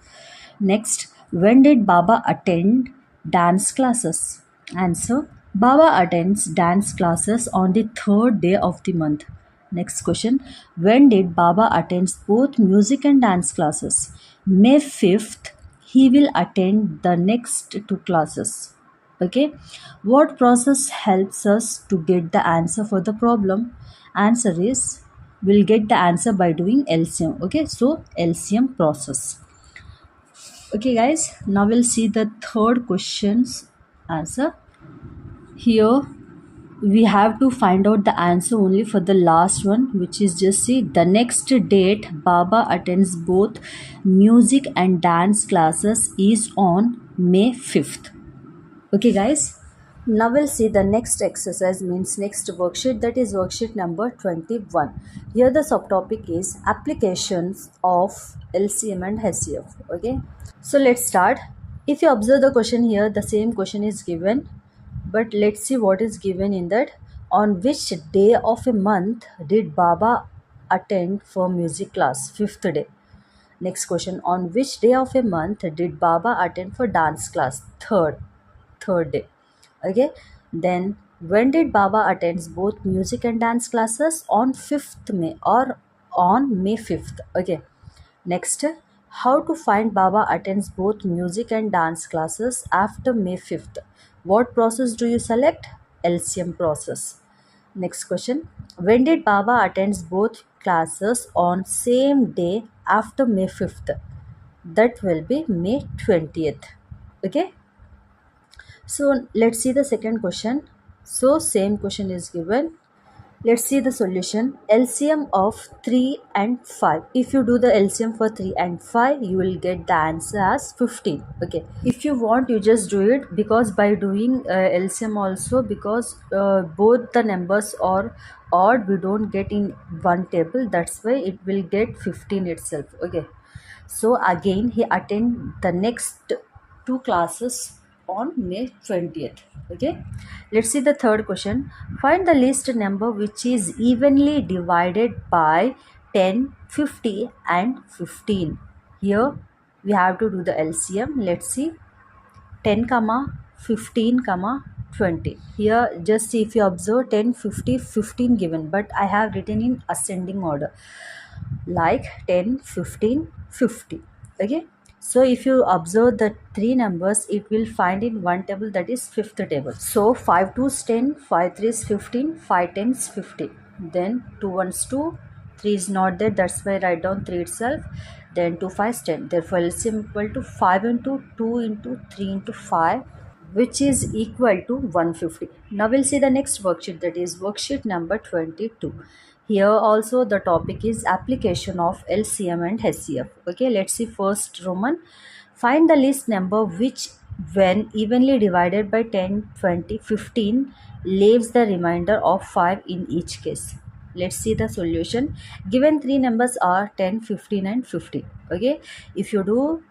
[SPEAKER 1] Next, when did Baba attend dance classes? Answer. Baba attends dance classes on the third day of the month. Next question. When did Baba attends both music and dance classes? May 5th, he will attend the next two classes. Okay. What process helps us to get the answer for the problem? Answer is, we'll get the answer by doing LCM. Okay. So LCM process. Okay guys, now we'll see the third question's answer. Here we have to find out the answer only for the last one, which is just see the next date Baba attends both music and dance classes is on May 5th. Okay guys, now we'll see the next exercise, means next worksheet, that is worksheet number 21. Here the subtopic is applications of LCM and HCF. Okay, so let's start. If you observe the question here, the same question is given, but let's see what is given in that. On which day of a month did Baba attend for music class? Fifth day. Next question. On which day of a month did Baba attend for dance class? Third day. Okay. Then when did Baba attends both music and dance classes? On 5th May or on May 5th. Okay. Next, how to find Baba attends both music and dance classes after May 5th? What process do you select? LCM process. Next question. When did Baba attends both classes on same day after May 5th? That will be May 20th. Okay. So let's see the second question. So same question is given. Let's see the solution. LCM of 3 and 5. If you do the LCM for 3 and 5, you will get the answer as 15. Okay. If you want, you just do it, because by doing LCM also, because both the numbers are odd, we don't get in one table. That's why it will get 15 itself. Okay. So again, he attend the next two classes on May 20th. Okay. Let's see the third question. Find the least number which is evenly divided by 10, 50 and 15. Here we have to do the LCM. Let's see. 10 comma 15 comma 20. Here just see, if you observe, 10, 50, 15 given, but I have written in ascending order, like 10, 15, 50. Okay, so if you observe the three numbers, it will find in one table, that is fifth table. So 5 2 is 10, 5 3 is 15, 5 10 is 50. Then 2 1 is 2, 3 is not there, that's why I write down 3 itself. Then 2 5 is 10. Therefore LCM equal to 5 into 2 into 3 into 5, which is equal to 150. Now we'll see the next worksheet, that is worksheet number 22. Here also the topic is application of LCM and HCF. Okay, let's see first Roman. Find the least number which, when evenly divided by 10, 20, 15, leaves the remainder of 5 in each case. Let's see the solution. Given three numbers are 10, 15 and 50. Okay, if you do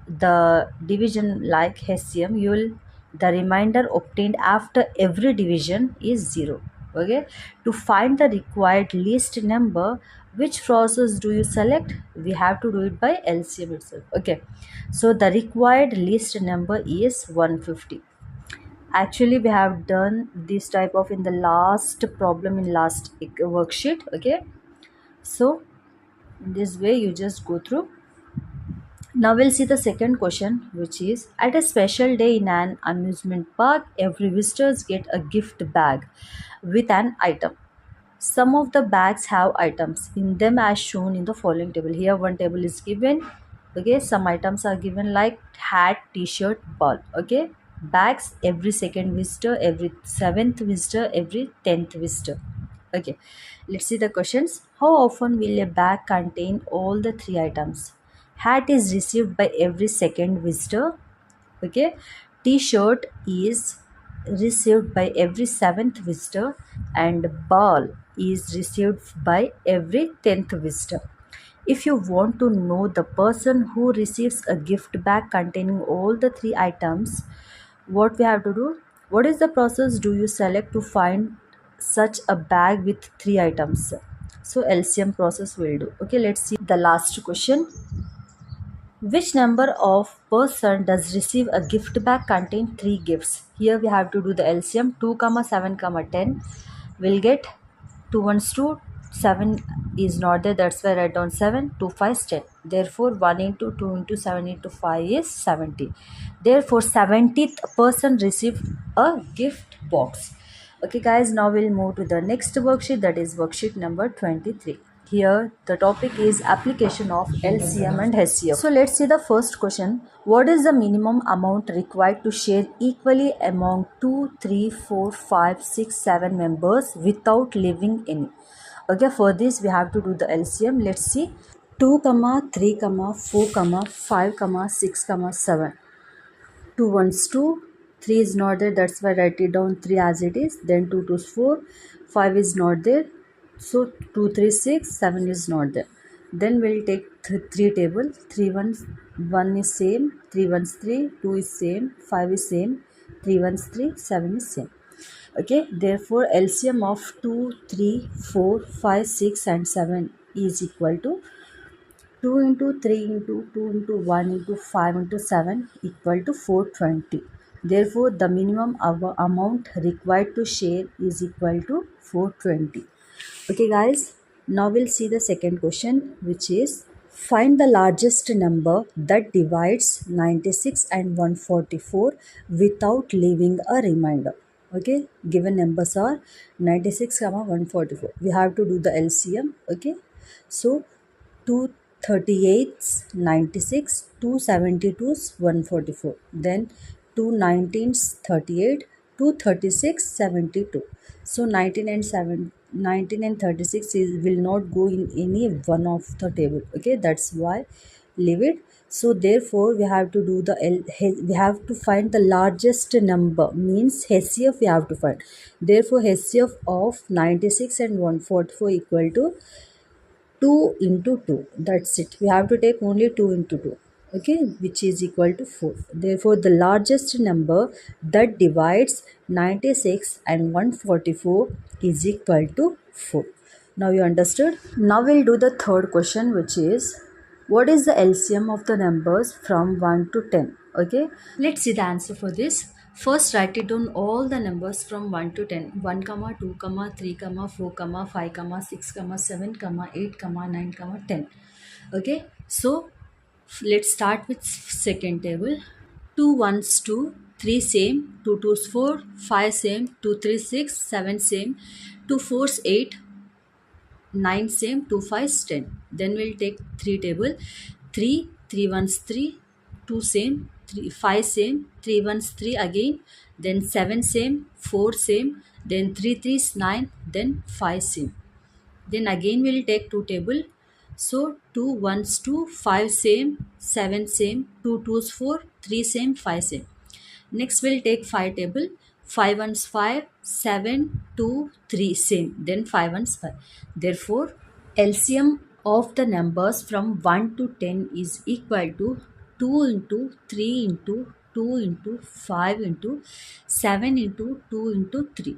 [SPEAKER 1] the division like HCM, you will, the remainder obtained after every division is 0. Okay, to find the required least number, which process do you select? We have to do it by LCM itself. Okay, so the required least number is 150. Actually we have done this type of in the last problem in last worksheet. Okay, so in this way you just go through. Now we'll see the second question, which is, at a special day in an amusement park, every visitors get a gift bag with an item. Some of the bags have items in them as shown in the following table. Here one table is given. Okay, some items are given like hat, t-shirt, ball. Okay, bags every second visitor, every seventh visitor, every 10th visitor. Okay, let's see the questions. How often will a bag contain all the three items? Hat is received by every second visitor. Okay, t-shirt is received by every seventh visitor, and ball is received by every 10th visitor. If you want to know the person who receives a gift bag containing all the three items, what we have to do? What is the process do you select to find such a bag with three items? So LCM process will do. Okay, let's see the last question. Which number of person does receive a gift bag contain three gifts? Here we have to do the LCM. 2 comma 7 comma 10 will get 2 ones 2, 7 is not there, that's why I write down 7, 2 5 is 10. Therefore 1 into 2 into 7 into 5 is 70. Therefore 70th person received a gift box. Okay guys, now we'll move to the next worksheet, that is worksheet number 23. Here the topic is application of LCM and HCF. So let's see the first question. What is the minimum amount required to share equally among 2, 3, 4, 5, 6, 7 members without leaving any? Okay, for this we have to do the LCM. Let's see. 2, 3, 4, 5, 6, 7. 2 ones 2, 3 is not there, that's why I write it down 3 as it is. Then 2 2's 4, 5 is not there, so 2 3 6, 7 is not there. Then we'll take 3 table. 3 ones 1 is same, 3 ones 3, 2 is same, 5 is same, 3 ones 3, 7 is same. Okay, therefore LCM of 2, 3, 4, 5, 6 and 7 is equal to 2 into 3 into 2 into 1 into 5 into 7 equal to 420. Therefore, the minimum amount required to share is equal to 420. Okay guys, now we'll see the second question, which is, find the largest number that divides 96 and 144 without leaving a remainder. Okay, given numbers are 96 comma 144. We have to do the LCM. Okay, so 238's 96, 272's 144, then 219's 38, 236 72. So 19 and 7 19 and 36 will not go in any one of the table. Okay, that's why leave it. So therefore we have to do the we have to find the largest number, means HCF we have to find. Therefore HCF of 96 and 144 equal to 2 into 2. That's it. We have to take only 2 into 2. Okay, which is equal to 4. Therefore, the largest number that divides 96 and 144 is equal to 4. Now you understood? Now we'll do the third question, which is what is the LCM of the numbers from 1 to 10? Okay, let's see the answer for this. First, write it down all the numbers from 1 to 10. 1, 2, 3, 4, 5, 6, 7, 8, 9, 10. Okay, so let's start with second table. 2 ones 2, 3 same, 2 twos 4, 5 same, 2 3 6, 7 same, 2 fours 8, 9 same, 2 5s 10. Then we'll take 3 table. 3 3 ones 3, 2 same, 3 5 same, 3 ones 3 again, then 7 same, 4 same, then 3 3s 9, then 5 same. Then again we'll take 2 table. So 2 ones 2, 5 same, 7 same, 2 twos 4, 3 same, 5 same. Next we'll take 5 table. 5 ones 5, 7, 2, 3 same. Then 5 ones 5. Therefore, LCM of the numbers from 1 to 10 is equal to 2 into 3 into 2 into 5 into 7 into 2 into 3.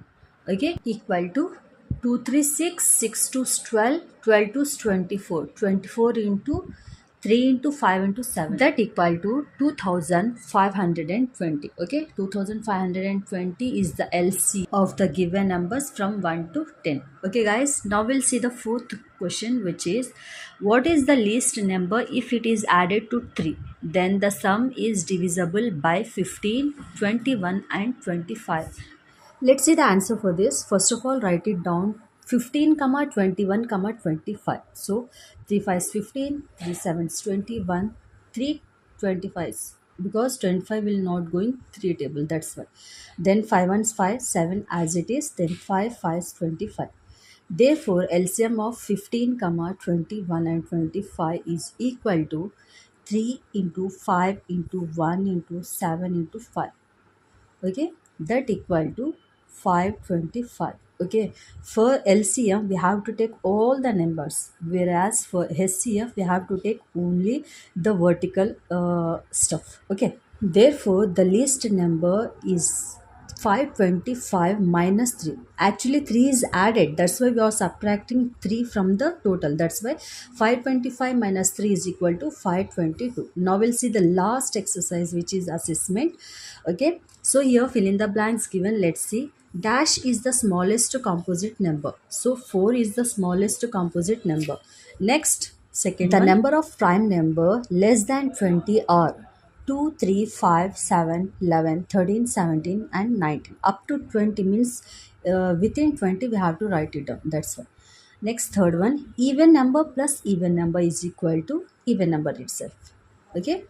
[SPEAKER 1] Okay, equal to 2 3 6, 6 to 12, 12 to 24, 24 into 3 into 5 into 7, that equal to 2520. Okay, 2520 is the LC of the given numbers from 1 to 10. Okay guys, now we'll see the fourth question, which is what is the least number if it is added to 3? Then the sum is divisible by 15, 21 and 25. Let's see the answer for this. First of all, write it down. 15, 21, 25. So 3 5 is 15, 3 7 is 21, 3 25 because 25 will not go in 3 table. That's why. Then 5 1 is 5, 7 as it is. Then 5 5 is 25. Therefore, LCM of 15, 21 and 25 is equal to 3 into 5 into 1 into 7 into 5. Okay, that equal to 525. Okay, for LCM we have to take all the numbers, whereas for HCF we have to take only the vertical stuff. Okay, therefore the least number is 525 minus 3. Actually 3 is added, that's why we are subtracting 3 from the total. That's why 525 minus 3 is equal to 522. Now we'll see the last exercise, which is assessment. Okay, so here fill in the blanks given. Let's see. Dash is the smallest composite number, so 4 is the smallest composite number. Next, second the number of prime number less than 20 are 2, 3, 5, 7, 11, 13, 17 and 19. Up to 20 means within 20 we have to write it down. That's why. Next, third one, even number plus even number is equal to even number itself. Okay,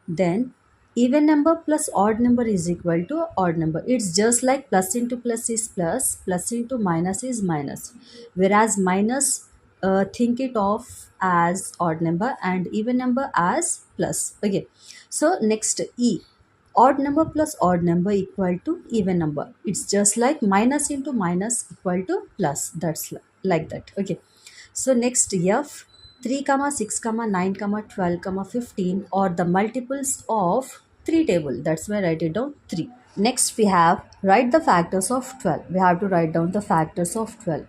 [SPEAKER 1] then even number plus odd number is equal to odd number. It's just like plus into plus is plus, plus into minus is minus, whereas minus think it of as odd number and even number as plus. Okay, so next, E, odd number plus odd number equal to even number. It's just like minus into minus equal to plus. That's like that. Okay, so next, F, 3, 6, 9, 12, 15 or the multiples of 3 table. That's why I write it down 3. Next we have write the factors of 12. We have to write down the factors of 12.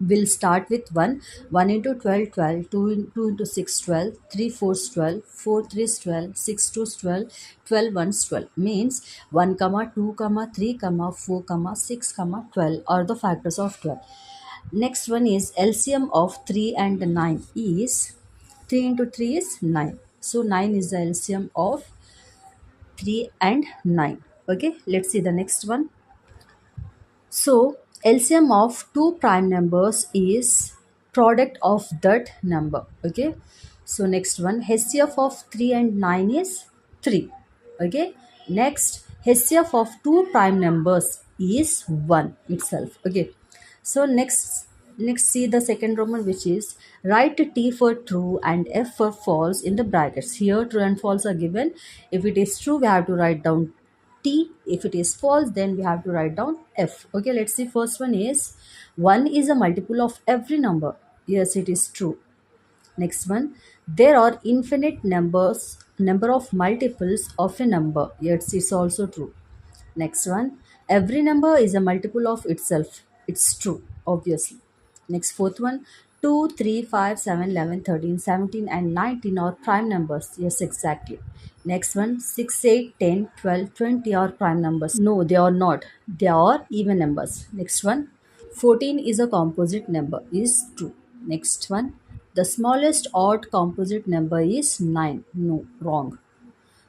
[SPEAKER 1] We'll start with 1. 1 into 12, 12. 2 into 6, 12. 3 4s, 12. 4 3s, 12. 6 2s, 12. 12 1s, 12. Means 1, 2, 3, 4, 6, 12 are the factors of 12. Next one is LCM of 3 and 9 is 3 into 3 is 9. So 9 is the LCM of 3 and 9. Okay, let's see the next one. So LCM of two prime numbers is product of that number. Okay, so next one, HCF of 3 and 9 is 3. Okay, next HCF of two prime numbers is 1 itself. Okay, so next Next, see the second Roman, which is write T for true and F for false in the brackets. Here true and false are given. If it is true, we have to write down T. If it is false, then we have to write down F. Okay, let's see. First one is 1 is a multiple of every number. Yes, it is true. Next one, there are infinite number of multiples of a number. Yes, it's also true. Next one, every number is a multiple of itself. It's true, obviously. Next, fourth one, 2, 3, 5, 7, 11, 13, 17, and 19 are prime numbers. Yes, exactly. Next one, 6, 8, 10, 12, 20 are prime numbers. No, they are not. They are even numbers. Next one, 14 is a composite number. Is true. Next one, the smallest odd composite number is 9. No, wrong.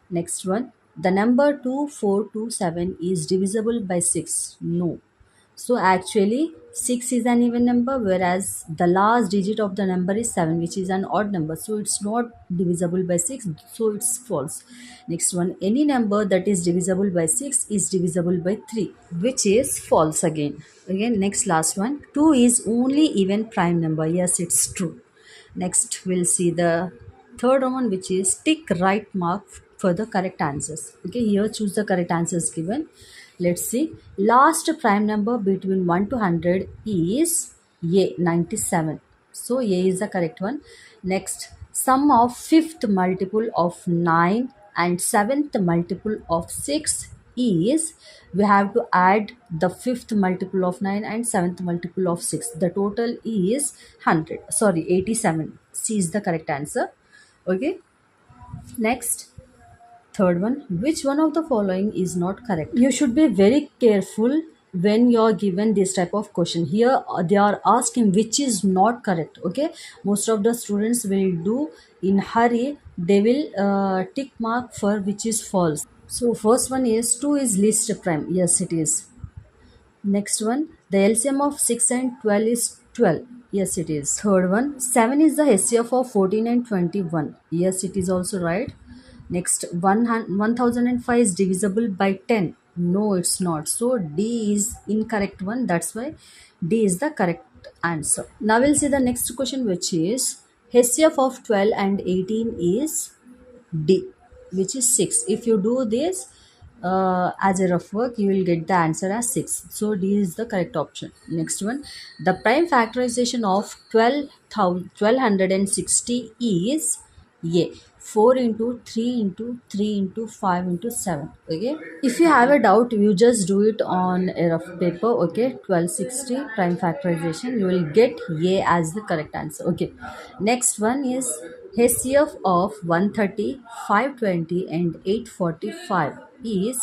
[SPEAKER 1] Next one, the number 2427 is divisible by 6. No. So actually 6 is an even number, whereas the last digit of the number is 7, which is an odd number. So it's not divisible by 6, so it's false. Next one, any number that is divisible by 6 is divisible by 3, which is false again. Again, next last one, 2 is only even prime number. Yes, it's true. Next, we'll see the third one, which is tick right mark for the correct answers. Okay, here choose the correct answers given. Let's see. Last prime number between 1 to 100 is A, 97. So A is the correct one. Next, sum of fifth multiple of 9 and seventh multiple of 6 is, we have to add the fifth multiple of 9 and seventh multiple of 6. The total is 100. Sorry, 87. C is the correct answer. Okay. Next, third one, which one of the following is not correct? You should be very careful when you're given this type of question. Here they are asking which is not correct. Okay, most of the students will do in hurry. They will tick mark for which is false. So first one is 2 is least prime. Yes, it is. Next one, the LCM of 6 and 12 is 12. Yes, it is. Third one, 7 is the HCF of 14 and 21. Yes, it is also right. Next, 1005 is divisible by 10. No, it's not. So D is incorrect one. That's why D is the correct answer. Now we'll see the next question, which is HCF of 12 and 18 is D, which is 6. If you do this as a rough work, you will get the answer as 6. So D is the correct option. Next one, the prime factorization of 1260 is A, 4 into 3 into 3 into 5 into 7. Okay, if you have a doubt, you just do it on a rough paper. Okay, 1260 prime factorization, you will get A as the correct answer. Okay, next one is HCF of 130, 520 and 845 is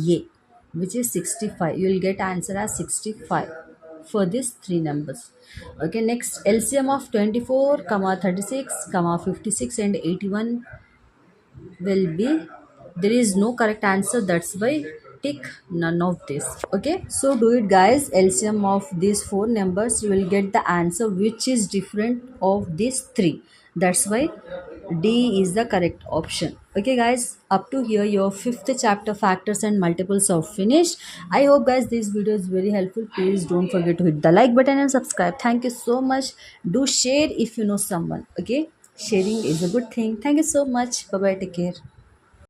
[SPEAKER 1] A, which is 65. You will get answer as 65 for these three numbers. Okay, next, LCM of 24, 36, 56 and 81 will be, there is no correct answer, that's why tick none of this. Okay, so do it guys. LCM of these four numbers, you will get the answer which is different of these three. That's why D is the correct option. Okay guys, up to here your fifth chapter factors and multiples are finished. I hope guys this video is very helpful. Please don't forget to hit the like button and subscribe. Thank you so much. Do share if you know someone. Okay, sharing is a good thing. Thank you so much. Bye bye, take care.